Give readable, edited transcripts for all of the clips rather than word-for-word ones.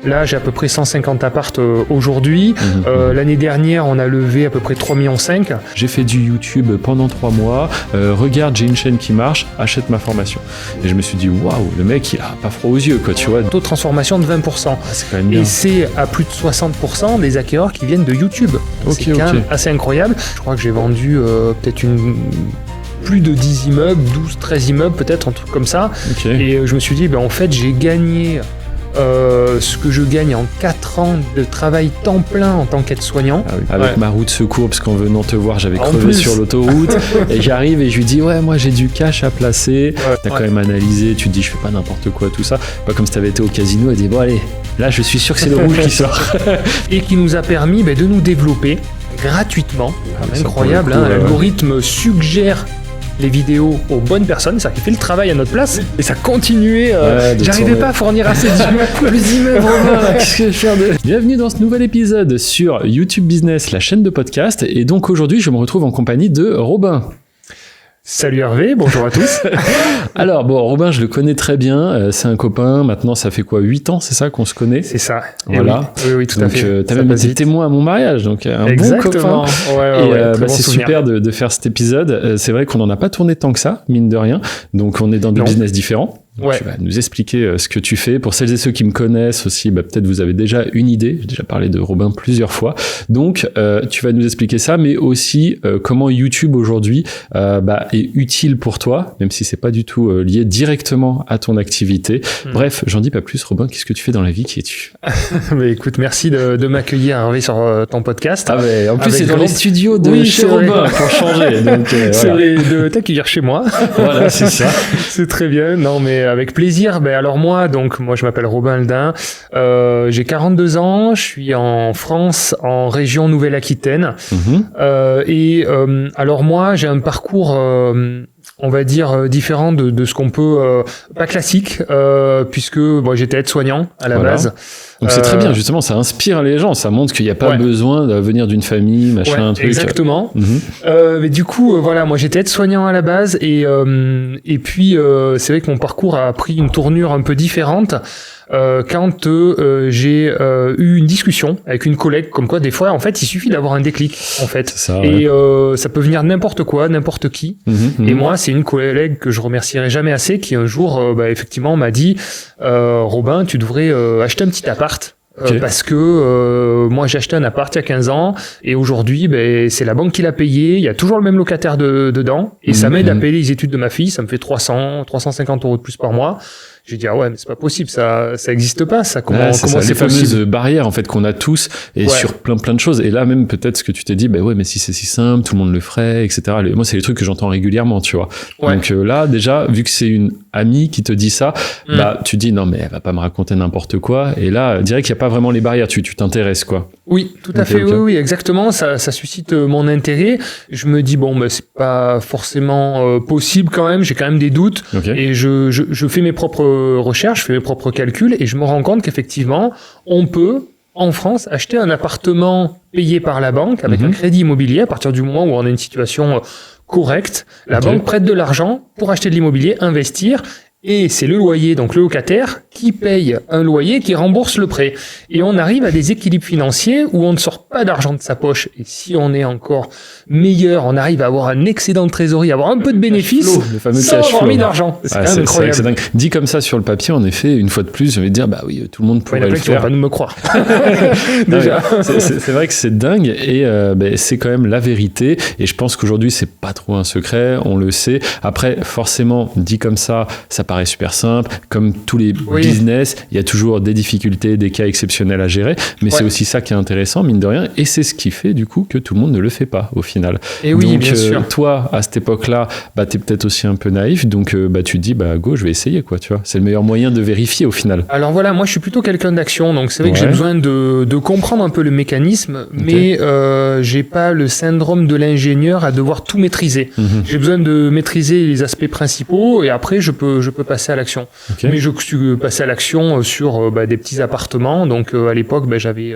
Là, j'ai à peu près 150 appartes aujourd'hui. L'année dernière, on a levé à peu près 3,5 millions. J'ai fait du YouTube pendant 3 mois. Regarde, j'ai une chaîne qui marche, achète ma formation. Et je me suis dit, waouh, le mec, il a pas froid aux yeux, quoi, tu vois. Taux de transformation de 20%. C'est quand même bien. Et c'est à plus de 60% des acquéreurs qui viennent de YouTube. C'est quand même assez incroyable. Je crois que j'ai vendu peut-être plus de 10 immeubles, 12, 13 immeubles, peut-être, un truc comme ça. Et je me suis dit, en fait, j'ai gagné ce que je gagne en 4 ans de travail temps plein en tant qu'aide-soignant. Ah oui. Avec ma roue de secours, parce qu'en venant te voir, j'avais crevé sur l'autoroute. Et j'arrive et je lui dis, ouais, moi j'ai du cash à placer. T'as quand même analysé, tu te dis, je fais pas n'importe quoi, tout ça. Pas comme si t'avais été au casino et dit, bon, allez, là, je suis sûr que c'est le rouge qui sort. Et qui nous a permis de nous développer gratuitement. Incroyable, hein, l'algorithme suggère les vidéos aux bonnes personnes, c'est-à-dire qu'il fait le travail à notre place et ça continuait. J'arrivais pas à fournir assez d'immeubles. Qu'est-ce que je vais faire de... Bienvenue dans ce nouvel épisode sur YouTube Business, la chaîne de podcast. Et donc aujourd'hui, je me retrouve en compagnie de Robin. Salut Hervé, bonjour à tous. Alors bon, Robin, je le connais très bien, c'est un copain, maintenant ça fait quoi, 8 ans, c'est ça qu'on se connaît? C'est ça. Voilà. Oui, tout à fait. Donc t'as même été témoin à mon mariage, donc un bon copain. Et c'est super de faire cet épisode. C'est vrai qu'on n'en a pas tourné tant que ça, mine de rien, donc on est dans des business différents. Tu vas nous expliquer ce que tu fais. Pour celles et ceux qui me connaissent aussi, peut-être vous avez déjà une idée. J'ai déjà parlé de Robin plusieurs fois. Donc, tu vas nous expliquer ça, mais aussi comment YouTube aujourd'hui est utile pour toi, même si c'est pas du tout lié directement à ton activité. Bref, j'en dis pas plus. Robin, qu'est-ce que tu fais dans la vie? Qui es-tu? Écoute, merci de m'accueillir, Hervé, sur ton podcast. En plus, c'est dans les studios de chez Robin, pour changer. Donc, c'est de t'accueillir chez moi. Voilà, c'est ça. C'est très bien. Non, mais avec plaisir. Alors moi, je m'appelle Robin Heldin. J'ai 42 ans. Je suis en France, en région Nouvelle-Aquitaine. Alors moi, j'ai un parcours, on va dire, différent de ce qu'on peut, pas classique, puisque j'étais aide-soignant à la base. Donc c'est très bien, justement, ça inspire les gens, ça montre qu'il n'y a pas besoin de venir d'une famille, machin, un truc. Exactement. Mais du coup, moi j'étais aide-soignant à la base et puis c'est vrai que mon parcours a pris une tournure un peu différente. Quand j'ai eu une discussion avec une collègue, comme quoi des fois en fait il suffit d'avoir un déclic en fait, et ça peut venir n'importe quoi, n'importe qui. Et moi c'est une collègue que je remercierai jamais assez qui un jour effectivement m'a dit Robin, tu devrais acheter un petit appart. Parce que moi j'ai acheté un appart il y a 15 ans et aujourd'hui c'est la banque qui l'a payé, il y a toujours le même locataire dedans et ça m'aide à payer les études de ma fille, ça me fait 350 € de plus par mois. J'ai dit mais c'est pas possible, ça existe pas, ça. Comment c'est les possible? fameuses barrières en fait qu'on a tous et sur plein de choses. Et là même peut-être ce que tu t'es dit, mais si c'est si simple, tout le monde le ferait, etc. Moi c'est les trucs que j'entends régulièrement, tu vois. Donc là déjà, vu que c'est une amie qui te dit ça, tu dis non mais elle va pas me raconter n'importe quoi. Et là, direct qu'il y a pas vraiment les barrières, tu t'intéresses quoi. Oui, tout à fait. Oui, exactement. Ça suscite mon intérêt. Je me dis c'est pas forcément possible quand même. J'ai quand même des doutes et je fais mes propres recherches, je fais mes propres calculs et je me rends compte qu'effectivement, on peut en France acheter un appartement payé par la banque avec un crédit immobilier à partir du moment où on a une situation correcte. La banque prête de l'argent pour acheter de l'immobilier, investir. Et c'est le loyer, donc le locataire, qui paye un loyer qui rembourse le prêt. Et on arrive à des équilibres financiers où on ne sort pas d'argent de sa poche. Et si on est encore meilleur, on arrive à avoir un excédent de trésorerie, avoir un peu de bénéfices, le fameux sans cash avoir flow. mis d'argent. C'est quand même incroyable. C'est dingue. Dit comme ça sur le papier, en effet, une fois de plus, je vais te dire, tout le monde pourrait le faire. Qui vont pas nous me croire. Déjà. C'est vrai que c'est dingue et c'est quand même la vérité. Et je pense qu'aujourd'hui, c'est pas trop un secret, on le sait. Après, forcément, dit comme ça paraît super simple. Comme tous les business, il y a toujours des difficultés, des cas exceptionnels à gérer. Mais c'est aussi ça qui est intéressant, mine de rien. Et c'est ce qui fait, du coup, que tout le monde ne le fait pas, au final. Et oui, donc, bien sûr. Toi, à cette époque-là, t'es peut-être aussi un peu naïf. Donc, tu te dis, go, je vais essayer, quoi, tu vois. C'est le meilleur moyen de vérifier, au final. Alors voilà, moi, je suis plutôt quelqu'un d'action. Donc, c'est vrai que j'ai besoin de comprendre un peu le mécanisme. Mais j'ai pas le syndrome de l'ingénieur à devoir tout maîtriser. J'ai besoin de maîtriser les aspects principaux et après, je peux passer à l'action. Mais je suis passé à l'action sur des petits appartements. Donc à l'époque, j'avais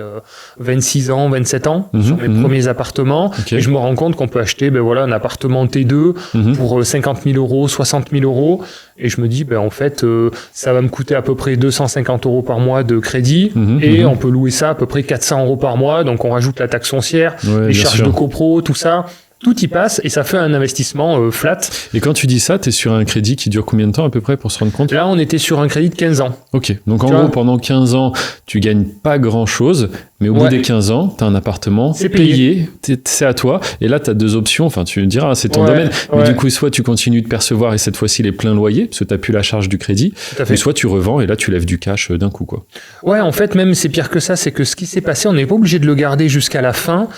26 ans, 27 ans sur mes premiers appartements. Et je me rends compte qu'on peut acheter un appartement T2 pour 50 000 euros, 60 000 euros. Et je me dis, en fait, ça va me coûter à peu près 250 euros par mois de crédit. Et on peut louer ça à peu près 400 euros par mois. Donc on rajoute la taxe foncière, les charges de copro, tout ça. Tout y passe et ça fait un investissement flat. Et quand tu dis ça, tu es sur un crédit qui dure combien de temps à peu près pour se rendre compte ? Là, on était sur un crédit de 15 ans. Ok, donc en gros, pendant 15 ans, tu gagnes pas grand-chose, mais au bout des 15 ans, tu as un appartement payé, c'est à toi. Et là, tu as deux options, enfin tu me diras, c'est ton domaine. Mais du coup, soit tu continues de percevoir et cette fois-ci les pleins loyers, parce que tu n'as plus la charge du crédit, mais soit tu revends et là, tu lèves du cash d'un coup, quoi. Ouais, en fait, même c'est pire que ça, c'est que ce qui s'est passé, on n'est pas obligé de le garder jusqu'à la fin,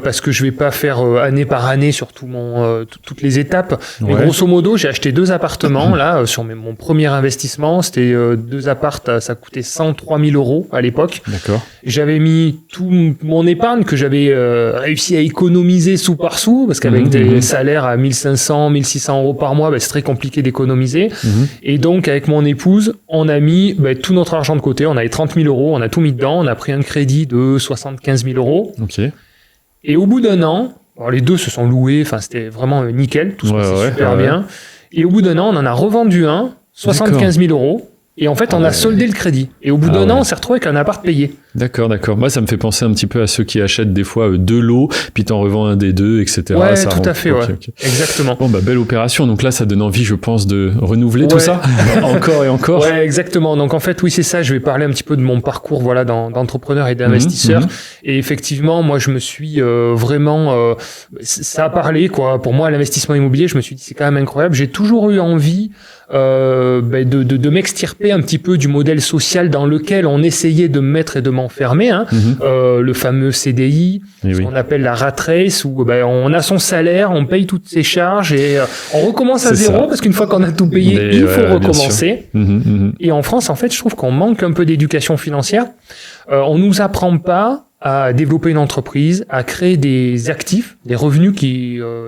parce que je vais pas faire année par année sur toutes les étapes. Mais grosso modo, j'ai acheté 2 appartements là sur mon premier investissement. C'était 2 appartes, ça coûtait 103 000 euros à l'époque. D'accord. J'avais mis tout mon épargne que j'avais réussi à économiser sou par sou, parce qu'avec des salaires à 1500, 1600 euros par mois, c'est très compliqué d'économiser. Et donc, avec mon épouse, on a mis tout notre argent de côté. On avait 30 000 euros, on a tout mis dedans. On a pris un crédit de 75 000 euros. Okay. Et au bout d'un an, alors les 2 se sont loués, enfin c'était vraiment nickel, tout se passait super bien. Et au bout d'un an, on en a revendu un, 75 000 euros. Et en fait, on a soldé le crédit. Et au bout d'un an, on s'est retrouvé avec un appart payé. D'accord. Moi, ça me fait penser un petit peu à ceux qui achètent des fois 2 lots, puis t'en revends un des 2, etc. Ouais, ça tout à fait, okay. Exactement. Bon, belle opération. Donc là, ça donne envie, je pense, de renouveler tout ça. Encore et encore. Ouais, exactement. Donc en fait, oui, c'est ça. Je vais parler un petit peu de mon parcours, d'entrepreneur et d'investisseur. Et effectivement, moi, je me suis vraiment... ça a parlé, quoi. Pour moi, l'investissement immobilier, je me suis dit, c'est quand même incroyable. J'ai toujours eu envie... de m'extirper un petit peu du modèle social dans lequel on essayait de me mettre et de m'enfermer, le fameux CDI, ce qu'on appelle la rat race, où on a son salaire, on paye toutes ses charges et on recommence à zéro parce qu'une fois qu'on a tout payé, il faut recommencer. Et en France, en fait, je trouve qu'on manque un peu d'éducation financière. On nous apprend pas à développer une entreprise, à créer des actifs, des revenus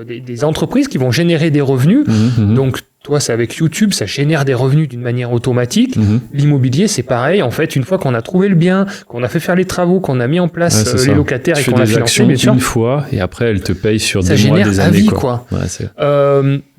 des entreprises qui vont générer des revenus. Donc, toi, c'est avec YouTube, ça génère des revenus d'une manière automatique. L'immobilier, c'est pareil. En fait, une fois qu'on a trouvé le bien, qu'on a fait faire les travaux, qu'on a mis en place les locataires et qu'on a financé, bien sûr. Une fois, et après, elle te paye sur des mois, des années. Ça génère à vie, quoi.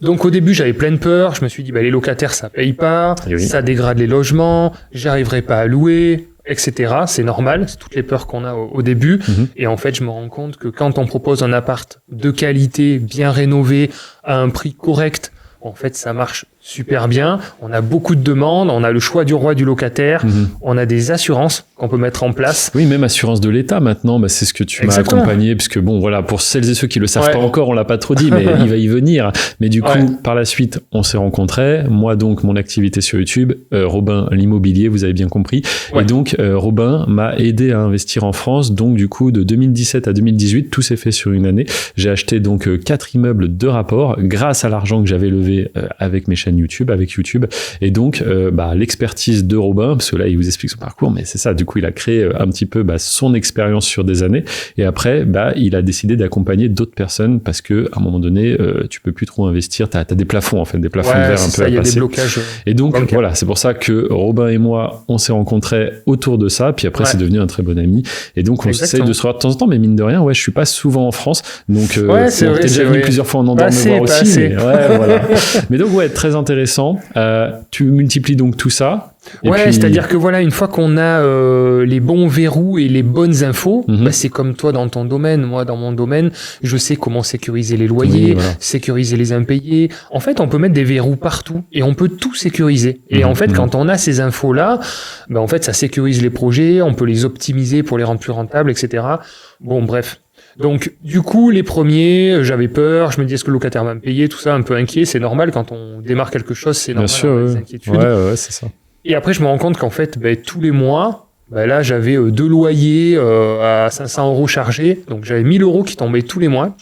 Donc, au début, j'avais plein de peur. Je me suis dit, les locataires, ça paye pas. Ça dégrade les logements. J'arriverai pas à louer, etc. C'est normal. C'est toutes les peurs qu'on a au début. Et en fait, je me rends compte que quand on propose un appart de qualité, bien rénové, à un prix correct, en fait, ça marche super bien. On a beaucoup de demandes, on a le choix du roi du locataire, on a des assurances qu'on peut mettre en place. Oui, même assurance de l'État maintenant, c'est ce que tu m'as accompagné, puisque pour celles et ceux qui le savent pas encore, on l'a pas trop dit, mais il va y venir. Mais du coup, par la suite, on s'est rencontrés. Moi, donc, mon activité sur YouTube, Robin l'immobilier, vous avez bien compris. Et donc, Robin m'a aidé à investir en France. Donc, du coup, de 2017 à 2018, tout s'est fait sur une année. J'ai acheté donc 4 immeubles de rapport grâce à l'argent que j'avais levé avec mes chaînes YouTube, avec YouTube. Et donc, l'expertise de Robin, parce que là, il vous explique son parcours, mais c'est ça. Du coup, il a créé un petit peu son expérience sur des années. Et après, il a décidé d'accompagner d'autres personnes parce que à un moment donné, tu peux plus trop investir. T'as des plafonds, en fait, des plafonds de verre un peu à passer. Il y a des blocages. Et donc, voilà, c'est pour ça que Robin et moi, on s'est rencontrés autour de ça. Puis après, c'est devenu un très bon ami. Et donc, on essaie de se revoir de temps en temps, mais mine de rien, je suis pas souvent en France. Donc, t'es déjà venu plusieurs fois en Andorre me voir aussi. Mais, voilà. Mais donc, très intéressant. Tu multiplies donc tout ça. C'est-à-dire que une fois qu'on a les bons verrous et les bonnes infos, c'est comme toi dans ton domaine, moi dans mon domaine, je sais comment sécuriser les loyers, sécuriser les impayés. En fait, on peut mettre des verrous partout et on peut tout sécuriser. Et en fait, quand on a ces infos-là, en fait, ça sécurise les projets, on peut les optimiser pour les rendre plus rentables, etc. Bon, bref. Donc, du coup, les premiers, j'avais peur, je me disais, est-ce que le locataire va me payer, tout ça, un peu inquiet, c'est normal, quand on démarre quelque chose, c'est normal, des inquiétudes. Ouais, c'est ça. Et après, je me rends compte qu'en fait, tous les mois, là, j'avais 2 loyers à 500 euros chargés, donc j'avais 1000 euros qui tombaient tous les mois.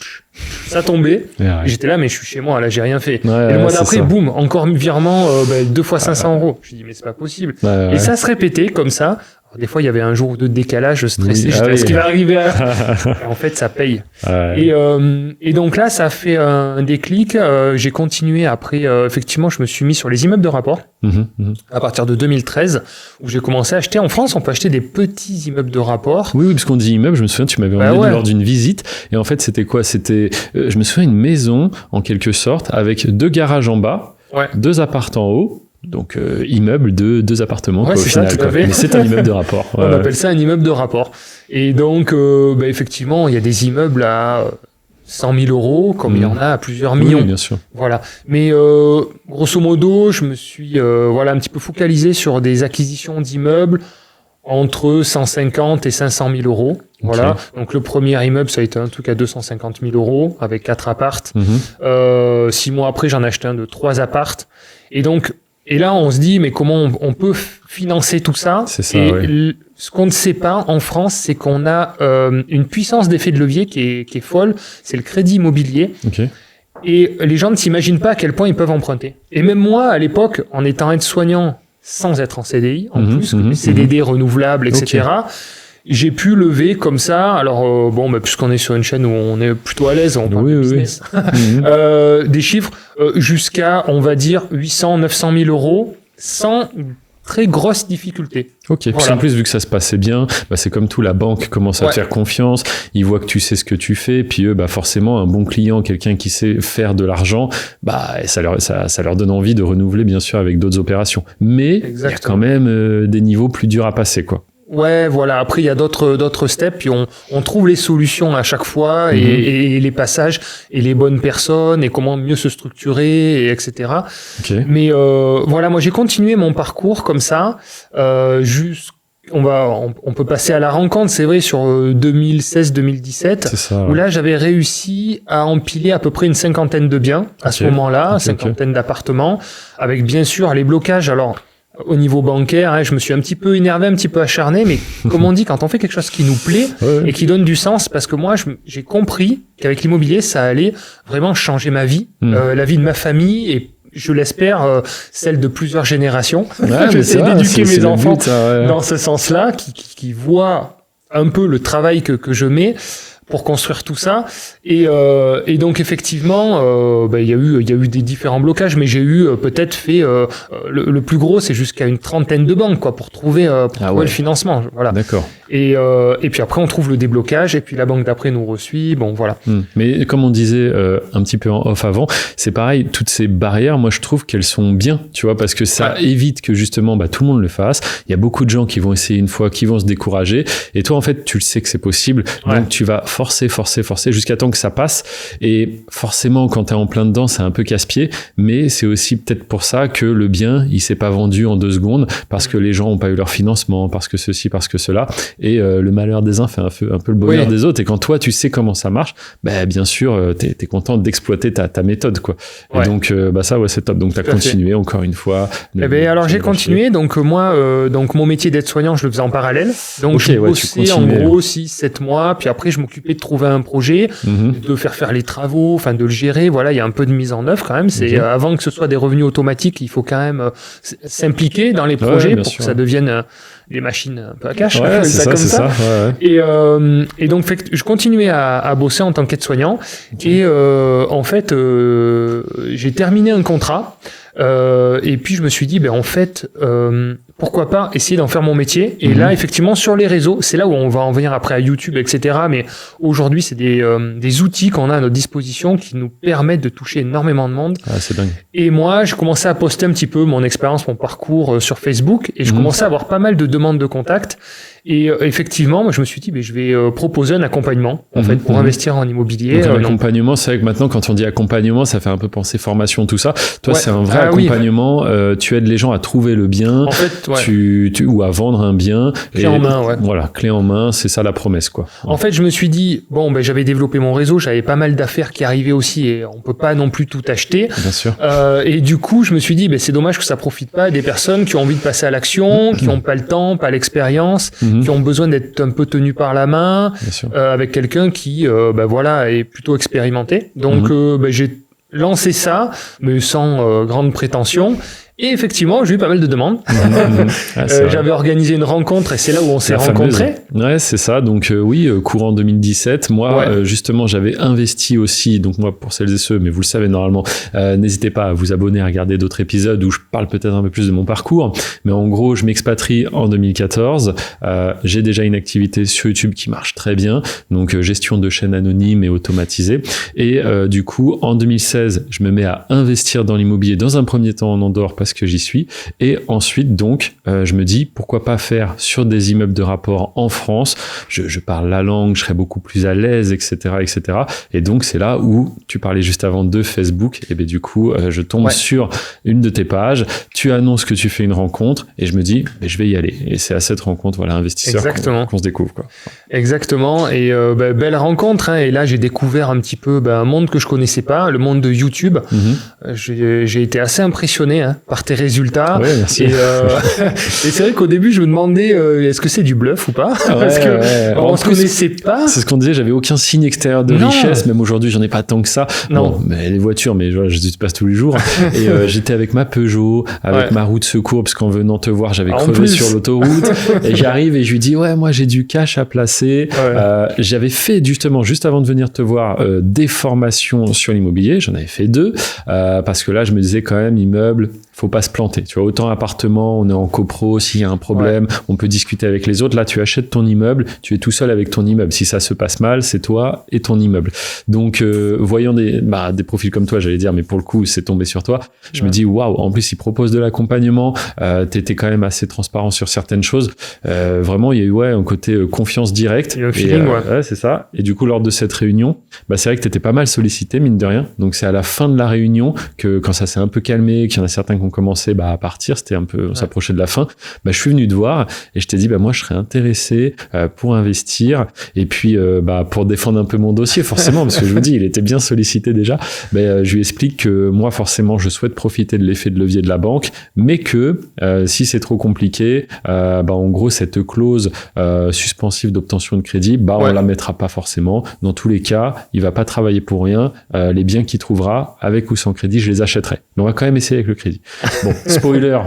Ça tombait. Et j'étais là, mais je suis chez moi, là, j'ai rien fait. Et le mois d'après, boum, encore virement 2 fois 500 euros. Je me dis, mais c'est pas possible. Et ça se répétait comme ça, Alors, des fois, il y avait un jour ou deux de décalage, je stressais, ce qui va arriver. En fait, ça paye. Et donc là, ça a fait un déclic. J'ai continué après. Effectivement, je me suis mis sur les immeubles de rapport à partir de 2013, où j'ai commencé à acheter. En France, on peut acheter des petits immeubles de rapport. Oui, parce qu'on dit immeuble. Je me souviens, tu m'avais emmené lors d'une visite. Et en fait, c'était quoi? C'était, je me souviens, une maison en quelque sorte avec 2 garages en bas, 2 apparts en haut. Donc immeuble de 2 appartements au final. Mais c'est un immeuble de rapport. On appelle ça un immeuble de rapport. Et donc effectivement, il y a des immeubles à 100 000 euros, comme il y en a à plusieurs millions. Oui, bien sûr. Voilà. Mais grosso modo, je me suis un petit peu focalisé sur des acquisitions d'immeubles entre 150 et 500 000 euros. Voilà. Donc le premier immeuble, ça a été un truc à 250 000 euros avec 4 appartes. 6 mois après, j'en ai acheté un de 3 appartes. Et là, on se dit, mais comment on peut financer tout ça? C'est ça, ce qu'on ne sait pas en France, c'est qu'on a une puissance d'effet de levier qui est folle. C'est le crédit immobilier. Et les gens ne s'imaginent pas à quel point ils peuvent emprunter. Et même moi, à l'époque, en étant aide-soignant, sans être en CDI, en plus, CDD renouvelable, etc., j'ai pu lever comme ça. Alors, puisqu'on est sur une chaîne où on est plutôt à l'aise, on parle de business, des chiffres jusqu'à, on va dire, 800, 900 000 euros sans très grosse difficulté. Ok. Voilà. En plus, vu que ça se passait bien, c'est comme tout, la banque commence à te faire confiance. Ils voient que tu sais ce que tu fais. Puis eux, forcément, un bon client, quelqu'un qui sait faire de l'argent, ça leur donne envie de renouveler, bien sûr, avec d'autres opérations. Mais il y a quand même des niveaux plus durs à passer, quoi. Ouais, voilà. Après, il y a d'autres steps, puis on trouve les solutions à chaque fois et les passages et les bonnes personnes et comment mieux se structurer, et etc. Mais moi, j'ai continué mon parcours comme ça. On peut passer à la rencontre, c'est vrai, sur 2016-2017, où là, j'avais réussi à empiler à peu près une 50aine de biens à ce moment-là, 50aine d'appartements, avec bien sûr les blocages. Alors, au niveau bancaire, je me suis un petit peu énervé, un petit peu acharné, mais comme on dit, quand on fait quelque chose qui nous plaît et qui donne du sens, parce que moi, j'ai compris qu'avec l'immobilier, ça allait vraiment changer ma vie, la vie de ma famille et je l'espère, celle de plusieurs générations. J'essaie d'éduquer mes enfants dans ce sens-là, qui voient un peu le travail que je mets pour construire tout ça. Et donc effectivement, il y a eu des différents blocages, mais j'ai eu peut-être fait le plus gros, c'est jusqu'à une 30aine de banques, quoi, pour trouver le financement. Voilà. D'accord. Et puis après, on trouve le déblocage, et puis la banque d'après nous reçoit. Bon, voilà. Mais comme on disait un petit peu en off avant, c'est pareil, toutes ces barrières, moi je trouve qu'elles sont bien, tu vois, parce que ça évite que justement tout le monde le fasse. Il y a beaucoup de gens qui vont essayer une fois, qui vont se décourager, et toi en fait tu le sais que c'est possible, donc tu vas forcer jusqu'à temps que ça passe. Et forcément, quand t'es en plein dedans, c'est un peu casse-pied, mais c'est aussi peut-être pour ça que le bien, il s'est pas vendu en 2 secondes, parce que les gens ont pas eu leur financement, parce que ceci, parce que cela. Et le malheur des uns fait un peu le bonheur des autres. Et quand toi, tu sais comment ça marche, bien sûr, t'es content d'exploiter ta méthode, quoi. Et donc, c'est top. Donc, t'as continué encore une fois. Alors, j'ai continué. Donc, moi, mon métier d'aide-soignant, je le faisais en parallèle. Donc, je bossais en gros 6-7 mois. Puis après, je m'occupais de trouver un projet, de faire les travaux, enfin de le gérer. Voilà, il y a un peu de mise en œuvre quand même. C'est avant que ce soit des revenus automatiques, il faut quand même s'impliquer dans les projets pour que ça devienne des machines un peu à cash. Et donc je continuais à bosser en tant qu'aide-soignant. Et en fait, j'ai terminé un contrat. Et puis je me suis dit, pourquoi pas essayer d'en faire mon métier. Et là, effectivement, sur les réseaux, c'est là où on va en venir après à YouTube, etc. Mais aujourd'hui, c'est des outils qu'on a à notre disposition qui nous permettent de toucher énormément de monde. C'est dingue. Et moi, je commençais à poster un petit peu mon expérience, mon parcours sur Facebook, et je commençais à avoir pas mal de demandes de contact. Et effectivement, moi, je me suis dit, je vais proposer un accompagnement, en fait, pour investir en immobilier. Donc, un accompagnement, c'est vrai que maintenant, quand on dit accompagnement, ça fait un peu penser formation, tout ça. Toi, c'est un vrai accompagnement. Tu aides les gens à trouver le bien, en fait, ou à vendre un bien. Clé en main, Voilà, clé en main, c'est ça la promesse, quoi. En fait, je me suis dit, j'avais développé mon réseau, j'avais pas mal d'affaires qui arrivaient aussi, et on peut pas non plus tout acheter. Bien sûr. Et du coup, je me suis dit, c'est dommage que ça profite pas à des personnes qui ont envie de passer à l'action, qui ont pas le temps, pas l'expérience, qui ont besoin d'être un peu tenu par la main, avec quelqu'un qui est plutôt expérimenté. Donc j'ai lancé ça, mais sans grande prétention. Et effectivement, j'ai eu pas mal de demandes. J'avais organisé une rencontre et c'est là où on s'est rencontrés. Ouais, c'est ça. Donc oui, courant 2017. Moi, justement, j'avais investi aussi. Donc moi, pour celles et ceux, mais vous le savez normalement, n'hésitez pas à vous abonner, à regarder d'autres épisodes où je parle peut-être un peu plus de mon parcours. Mais en gros, je m'expatrie en 2014. J'ai déjà une activité sur YouTube qui marche très bien. Donc gestion de chaînes anonymes et automatisée. Et du coup, en 2016, je me mets à investir dans l'immobilier dans un premier temps en Andorre parce que j'y suis. Et ensuite, donc, je me dis, pourquoi pas faire sur des immeubles de rapport en France. Je parle la langue, je serais beaucoup plus à l'aise, etc., etc. Et donc, c'est là où tu parlais juste avant de Facebook. Et bien, du coup, je tombe sur une de tes pages. Tu annonces que tu fais une rencontre et je me dis, je vais y aller. Et c'est à cette rencontre, voilà, investisseur qu'on se découvre, quoi. Exactement. Et belle rencontre. Hein. Et là, j'ai découvert un petit peu un monde que je connaissais pas, le monde de YouTube. J'ai été assez impressionné par tes résultats. Ouais, merci. Et c'est vrai qu'au début, je me demandais est-ce que c'est du bluff ou pas, parce que on se connaissait pas. C'est ce qu'on disait, j'avais aucun signe extérieur de richesse, même aujourd'hui, j'en ai pas tant que ça. Non. Bon, mais les voitures, mais je les passe tous les jours. Et j'étais avec ma Peugeot, avec ma roue de secours, parce qu'en venant te voir, j'avais crevé sur l'autoroute. Et j'arrive et je lui dis, moi j'ai du cash à placer. J'avais fait justement, juste avant de venir te voir, des formations sur l'immobilier. J'en avais fait 2, parce que là, je me disais quand même, immeuble, faut pas se planter. Tu vois, autant appartement, on est en copro, s'il y a un problème, on peut discuter avec les autres. Là, tu achètes ton immeuble, tu es tout seul avec ton immeuble. Si ça se passe mal, c'est toi et ton immeuble. Donc, voyant des profils comme toi, j'allais dire, mais pour le coup, c'est tombé sur toi. Je me dis, waouh, en plus, ils proposent de l'accompagnement. T'étais quand même assez transparent sur certaines choses. Vraiment, il y a eu, un côté confiance directe. Il y a un feeling, c'est ça. Et du coup, lors de cette réunion, c'est vrai que t'étais pas mal sollicité, mine de rien. Donc, c'est à la fin de la réunion que, quand ça s'est un peu calmé, qu'il y en a certains qui ont commencé à partir, c'était un peu, on s'approchait de la fin, je suis venu te voir et je t'ai dit, moi, je serais intéressé pour investir et puis pour défendre un peu mon dossier, forcément, parce que je vous dis, il était bien sollicité déjà. Je lui explique que moi, forcément, je souhaite profiter de l'effet de levier de la banque, mais que si c'est trop compliqué, en gros, cette clause suspensive d'obtention de crédit, on la mettra pas forcément. Dans tous les cas, il va pas travailler pour rien. Les biens qu'il trouvera, avec ou sans crédit, je les achèterai. Mais on va quand même essayer avec le crédit. Bon, spoiler,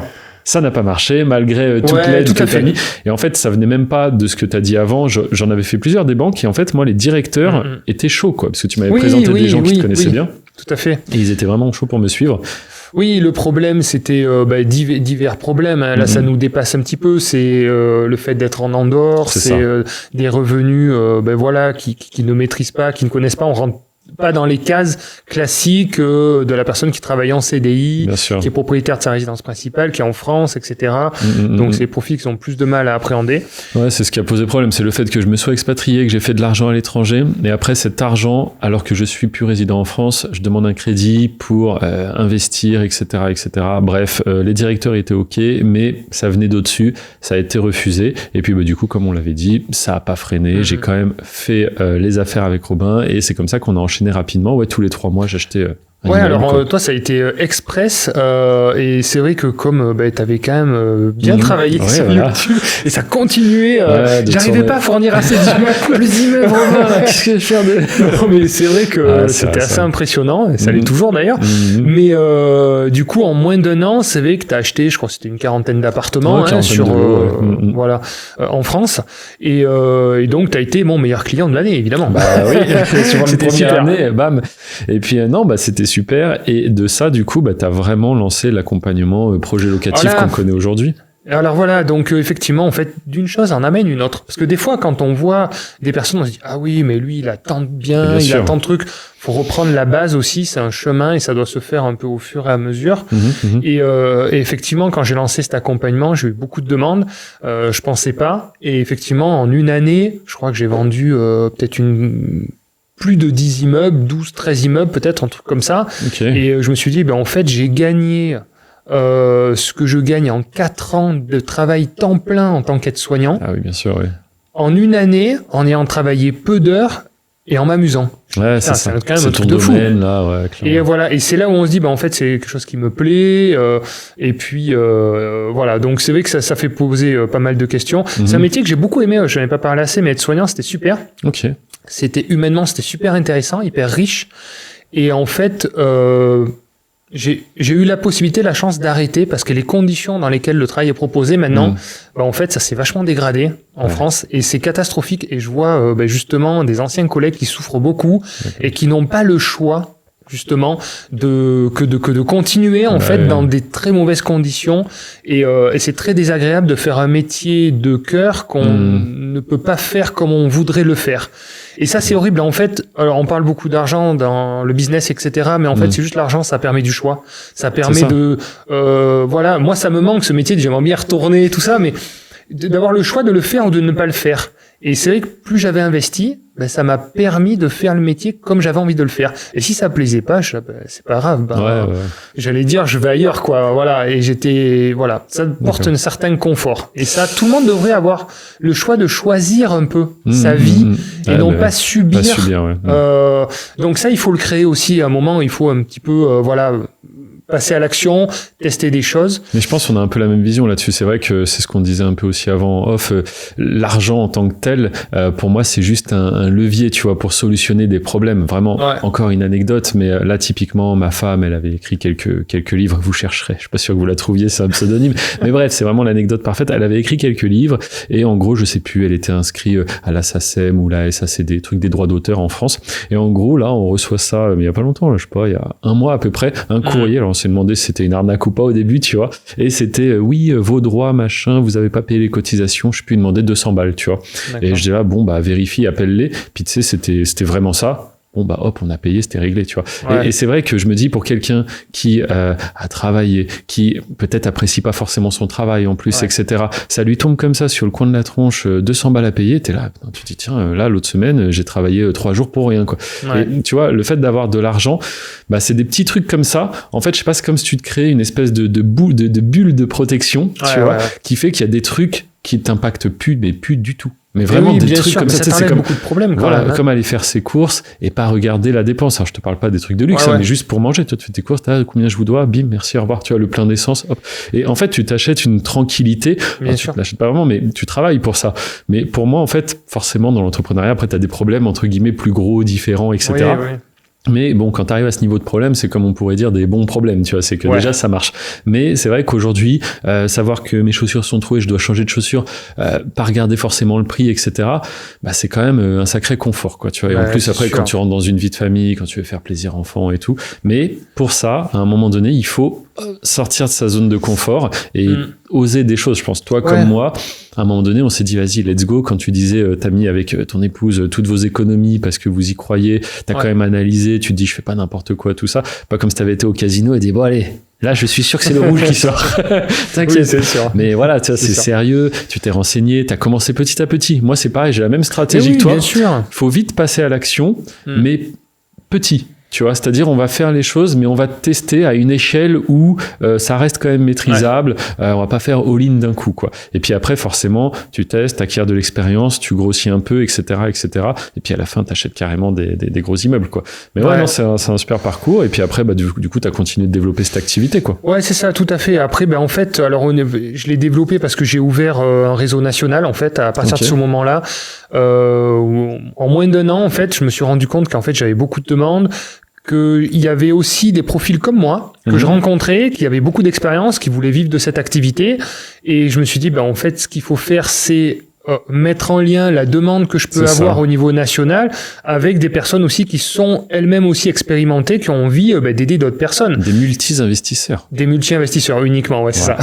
ça n'a pas marché, malgré toute l'aide que tu as mis. Et en fait, ça venait même pas de ce que tu as dit avant. J'en avais fait plusieurs des banques. Et en fait, moi, les directeurs étaient chauds, quoi. Parce que tu m'avais présenté des gens qui te connaissaient bien. Tout à fait. Et ils étaient vraiment chauds pour me suivre. Oui, le problème, c'était divers problèmes. Hein. Là, ça nous dépasse un petit peu. C'est le fait d'être en Andorre, c'est des revenus qui ne maîtrisent pas, qui ne connaissent pas. On rentre pas dans les cases classiques de la personne qui travaille en CDI, qui est propriétaire de sa résidence principale, qui est en France, etc. Donc, c'est des profils qui ont plus de mal à appréhender. Ouais, c'est ce qui a posé problème. C'est le fait que je me sois expatrié, que j'ai fait de l'argent à l'étranger. Et après, cet argent, alors que je suis plus résident en France, je demande un crédit pour investir, etc., etc. Bref, les directeurs étaient OK, mais ça venait d'au-dessus. Ça a été refusé. Et puis, du coup, comme on l'avait dit, ça a pas freiné. J'ai quand même fait les affaires avec Robin et c'est comme ça qu'on a enchaîné rapidement. Tous les 3 mois, j'achetais alors toi, ça a été express et c'est vrai que comme t'avais quand même bien travaillé sur YouTube et ça continuait, j'arrivais pas à fournir assez d'immeubles. Qu'est-ce que je fais Non, mais c'est vrai que c'était assez impressionnant et ça l'est toujours d'ailleurs. Mais du coup, en moins d'1 an, c'est vrai que t'as acheté, je crois que c'était une 40aine d'appartements en France et donc t'as été mon meilleur client de l'année, évidemment. Sur la première année, bam. Et puis c'était super. Et de ça, du coup, t'as vraiment lancé l'accompagnement projet locatif qu'on connaît aujourd'hui. Alors voilà, donc effectivement, en fait, d'une chose en amène une autre. Parce que des fois, quand on voit des personnes, on se dit « Ah oui, mais lui, il a tant de biens, il a tant de trucs. » Faut reprendre la base aussi, c'est un chemin et ça doit se faire un peu au fur et à mesure. Et effectivement, quand j'ai lancé cet accompagnement, j'ai eu beaucoup de demandes. Je pensais pas. Et effectivement, en une année, je crois que j'ai vendu peut-être plus de 10 immeubles, 12, 13 immeubles, peut-être, un truc comme ça. Et je me suis dit, en fait, j'ai gagné ce que je gagne en 4 ans de travail temps plein en tant qu'aide-soignant. Ah oui, bien sûr, oui. En une année, en ayant travaillé peu d'heures et en m'amusant. Ouais, c'est quand même un truc de fou. Là, et voilà, et c'est là où on se dit, en fait, c'est quelque chose qui me plaît. Et puis, voilà. Donc, c'est vrai que ça fait poser pas mal de questions. C'est un métier que j'ai beaucoup aimé. Je n'en ai pas parlé assez, mais être soignant, c'était super. Ok. Humainement, c'était super intéressant, hyper riche. Et en fait, J'ai eu la possibilité, la chance d'arrêter parce que les conditions dans lesquelles le travail est proposé maintenant, en fait, ça s'est vachement dégradé en France et c'est catastrophique. Et je vois justement des anciens collègues qui souffrent beaucoup et qui n'ont pas le choix justement de continuer en fait dans des très mauvaises conditions et c'est très désagréable de faire un métier de cœur qu'on ne peut pas faire comme on voudrait le faire. Et ça, c'est horrible. En fait, alors on parle beaucoup d'argent dans le business, etc. Mais en fait, c'est juste l'argent, ça permet du choix. Ça permet de... voilà, moi, ça me manque, ce métier. J'aimerais bien retourner, tout ça, mais d'avoir le choix de le faire ou de ne pas le faire. Et c'est vrai que plus j'avais investi, ça m'a permis de faire le métier comme j'avais envie de le faire. Et si ça plaisait pas, c'est pas grave. J'allais dire, je vais ailleurs, quoi. Voilà. Et ça porte un certain confort. Et ça, tout le monde devrait avoir le choix de choisir un peu sa vie et non pas subir. Donc ça, il faut le créer aussi. À un moment, il faut un petit peu, passer à l'action, tester des choses. Mais je pense qu'on a un peu la même vision là-dessus. C'est vrai que c'est ce qu'on disait un peu aussi avant off. L'argent en tant que tel, pour moi, c'est juste un levier, tu vois, pour solutionner des problèmes. Vraiment, encore une anecdote, mais là, typiquement, ma femme, elle avait écrit quelques livres. Vous chercherez. Je suis pas sûr que vous la trouviez, c'est un pseudonyme. Mais bref, c'est vraiment l'anecdote parfaite. Elle avait écrit quelques livres et en gros, je sais plus, elle était inscrite à la SACEM ou la SACD, truc des droits d'auteur en France. Et en gros, là, on reçoit ça, mais il y a pas longtemps, là, je sais pas, il y a un mois à peu près, un courrier. Alors, on s'est demandé si c'était une arnaque ou pas au début, tu vois. Et c'était, vos droits, machin, vous avez pas payé les cotisations, je sais plus, demander 200 balles, tu vois. D'accord. Et je dis là, vérifie, appelle-les. Puis tu sais, c'était vraiment ça. Hop, on a payé, c'était réglé, tu vois. Et c'est vrai que je me dis, pour quelqu'un qui a travaillé, qui peut-être apprécie pas forcément son travail en plus, etc., ça lui tombe comme ça sur le coin de la tronche, 200 balles à payer, t'es là, tu te dis, tiens, là, l'autre semaine, j'ai travaillé 3 jours pour rien, quoi. Et tu vois, le fait d'avoir de l'argent, c'est des petits trucs comme ça. En fait, je sais pas, c'est comme si tu te créais une espèce de bulle de protection, tu vois, qui fait qu'il y a des trucs qui t'impactent plus du tout. Mais vraiment des trucs comme ça, c'est comme beaucoup de problèmes. Comme aller faire ses courses et pas regarder la dépense. Alors je te parle pas des trucs de luxe, mais juste pour manger. Toi, tu fais tes courses, combien je vous dois, bim, merci, au revoir. Tu vois, le plein d'essence, hop. Et en fait, tu t'achètes une tranquillité. Bien sûr. Tu l'achètes pas vraiment, mais tu travailles pour ça. Mais pour moi, en fait, forcément, dans l'entrepreneuriat, après, t'as des problèmes entre guillemets plus gros, différents, etc. Mais bon, quand tu arrives à ce niveau de problème, c'est comme on pourrait dire des bons problèmes, tu vois, c'est que déjà ça marche. Mais c'est vrai qu'aujourd'hui, savoir que mes chaussures sont trouées, je dois changer de chaussures, pas regarder forcément le prix, etc., c'est quand même un sacré confort, quoi, tu vois. Et en plus, après, quand tu rentres dans une vie de famille, quand tu veux faire plaisir enfant et tout. Mais pour ça, à un moment donné, il faut sortir de sa zone de confort et oser des choses. Je pense, toi comme moi, à un moment donné, on s'est dit, vas-y, let's go. Quand tu disais, t'as mis avec ton épouse toutes vos économies parce que vous y croyez, t'as quand même analysé, tu te dis, je fais pas n'importe quoi, tout ça. Pas comme si t'avais été au casino et dit, bon, allez, là, je suis sûr que c'est le rouge qui sort. T'inquiète. Oui, c'est sûr. Mais voilà, tu vois, c'est sérieux. Tu t'es renseigné, t'as commencé petit à petit. Moi, c'est pareil, j'ai la même stratégie que toi. Bien sûr. Faut vite passer à l'action, mais petit. Tu vois, c'est-à-dire on va faire les choses, mais on va tester à une échelle où ça reste quand même maîtrisable. On va pas faire all-in d'un coup, quoi. Et puis après, forcément, tu testes, t'acquiers de l'expérience, tu grossis un peu, etc., etc. Et puis à la fin, t'achètes carrément des gros immeubles, quoi. Mais non, c'est un super parcours. Et puis après, du coup, t'as continué de développer cette activité, quoi. Ouais, c'est ça, tout à fait. Après, en fait, alors je l'ai développé parce que j'ai ouvert un réseau national, en fait, à partir de ce moment-là. En moins d'un an, en fait, je me suis rendu compte qu'en fait, j'avais beaucoup de demandes, qu'il y avait aussi des profils comme moi que je rencontrais, qui avaient beaucoup d'expérience, qui voulaient vivre de cette activité. Et je me suis dit, en fait, ce qu'il faut faire, c'est mettre en lien la demande que je peux avoir au niveau national avec des personnes aussi qui sont elles-mêmes aussi expérimentées, qui ont envie d'aider d'autres personnes. Des multi-investisseurs. Des multi-investisseurs uniquement, c'est ça.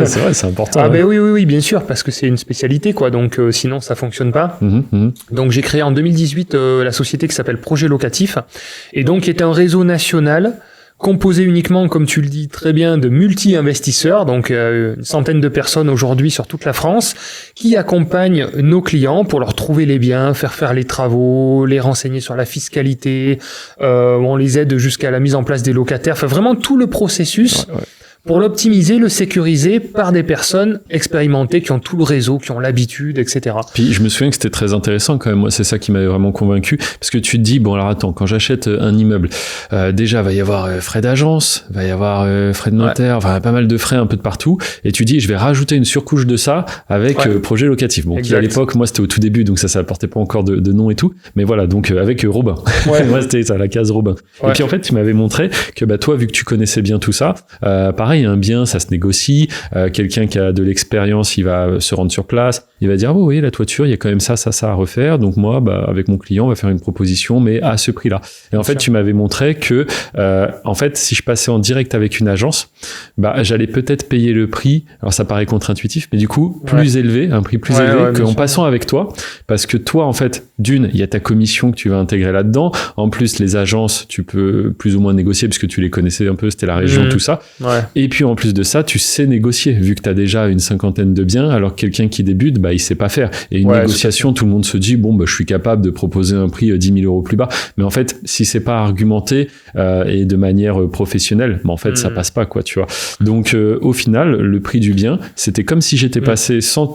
C'est vrai, c'est important. Oui, bien sûr, parce que c'est une spécialité, quoi. Donc sinon, ça fonctionne pas. Donc j'ai créé en 2018 la société qui s'appelle Projet Locatif, et donc qui est un réseau national composé uniquement, comme tu le dis très bien, de multi-investisseurs, donc une centaine de personnes aujourd'hui sur toute la France, qui accompagnent nos clients pour leur trouver les biens, faire les travaux, les renseigner sur la fiscalité, on les aide jusqu'à la mise en place des locataires, vraiment tout le processus pour l'optimiser, le sécuriser par des personnes expérimentées qui ont tout le réseau, qui ont l'habitude, etc. Puis je me souviens que c'était très intéressant quand même. Moi, c'est ça qui m'avait vraiment convaincu, parce que tu te dis bon alors attends, quand j'achète un immeuble, déjà va y avoir frais d'agence, va y avoir frais de notaire, enfin pas mal de frais un peu de partout, et tu dis je vais rajouter une surcouche de ça avec projet locatif. Bon, qui à l'époque, moi c'était au tout début, donc ça apportait pas encore de nom et tout, mais voilà, donc avec Robin. Moi c'était ça, la case Robin. Et puis en fait tu m'avais montré que toi, vu que tu connaissais bien tout ça, pareil, un bien, ça se négocie. Quelqu'un qui a de l'expérience, il va se rendre sur place, il va dire oh oui, la toiture, il y a quand même ça à refaire. Donc moi, avec mon client, on va faire une proposition, mais à ce prix-là. Et en fait, tu m'avais montré que, en fait, si je passais en direct avec une agence, j'allais peut-être payer le prix. Alors ça paraît contre-intuitif, mais du coup plus élevé, un prix plus élevé qu'en passant avec toi, parce que toi, en fait, d'une, il y a ta commission que tu vas intégrer là-dedans. En plus, les agences, tu peux plus ou moins négocier parce que tu les connaissais un peu, c'était la région, tout ça. Et puis en plus de ça, tu sais négocier, vu que tu as déjà une 50aine de biens, alors que quelqu'un qui débute, il sait pas faire. Et une négociation, tout le monde se dit bon, je suis capable de proposer un prix 10 000 euros plus bas. Mais en fait, si c'est pas argumenté et de manière professionnelle, en fait, ça passe pas, quoi, tu vois. Donc au final, le prix du bien, c'était comme si j'étais passé sans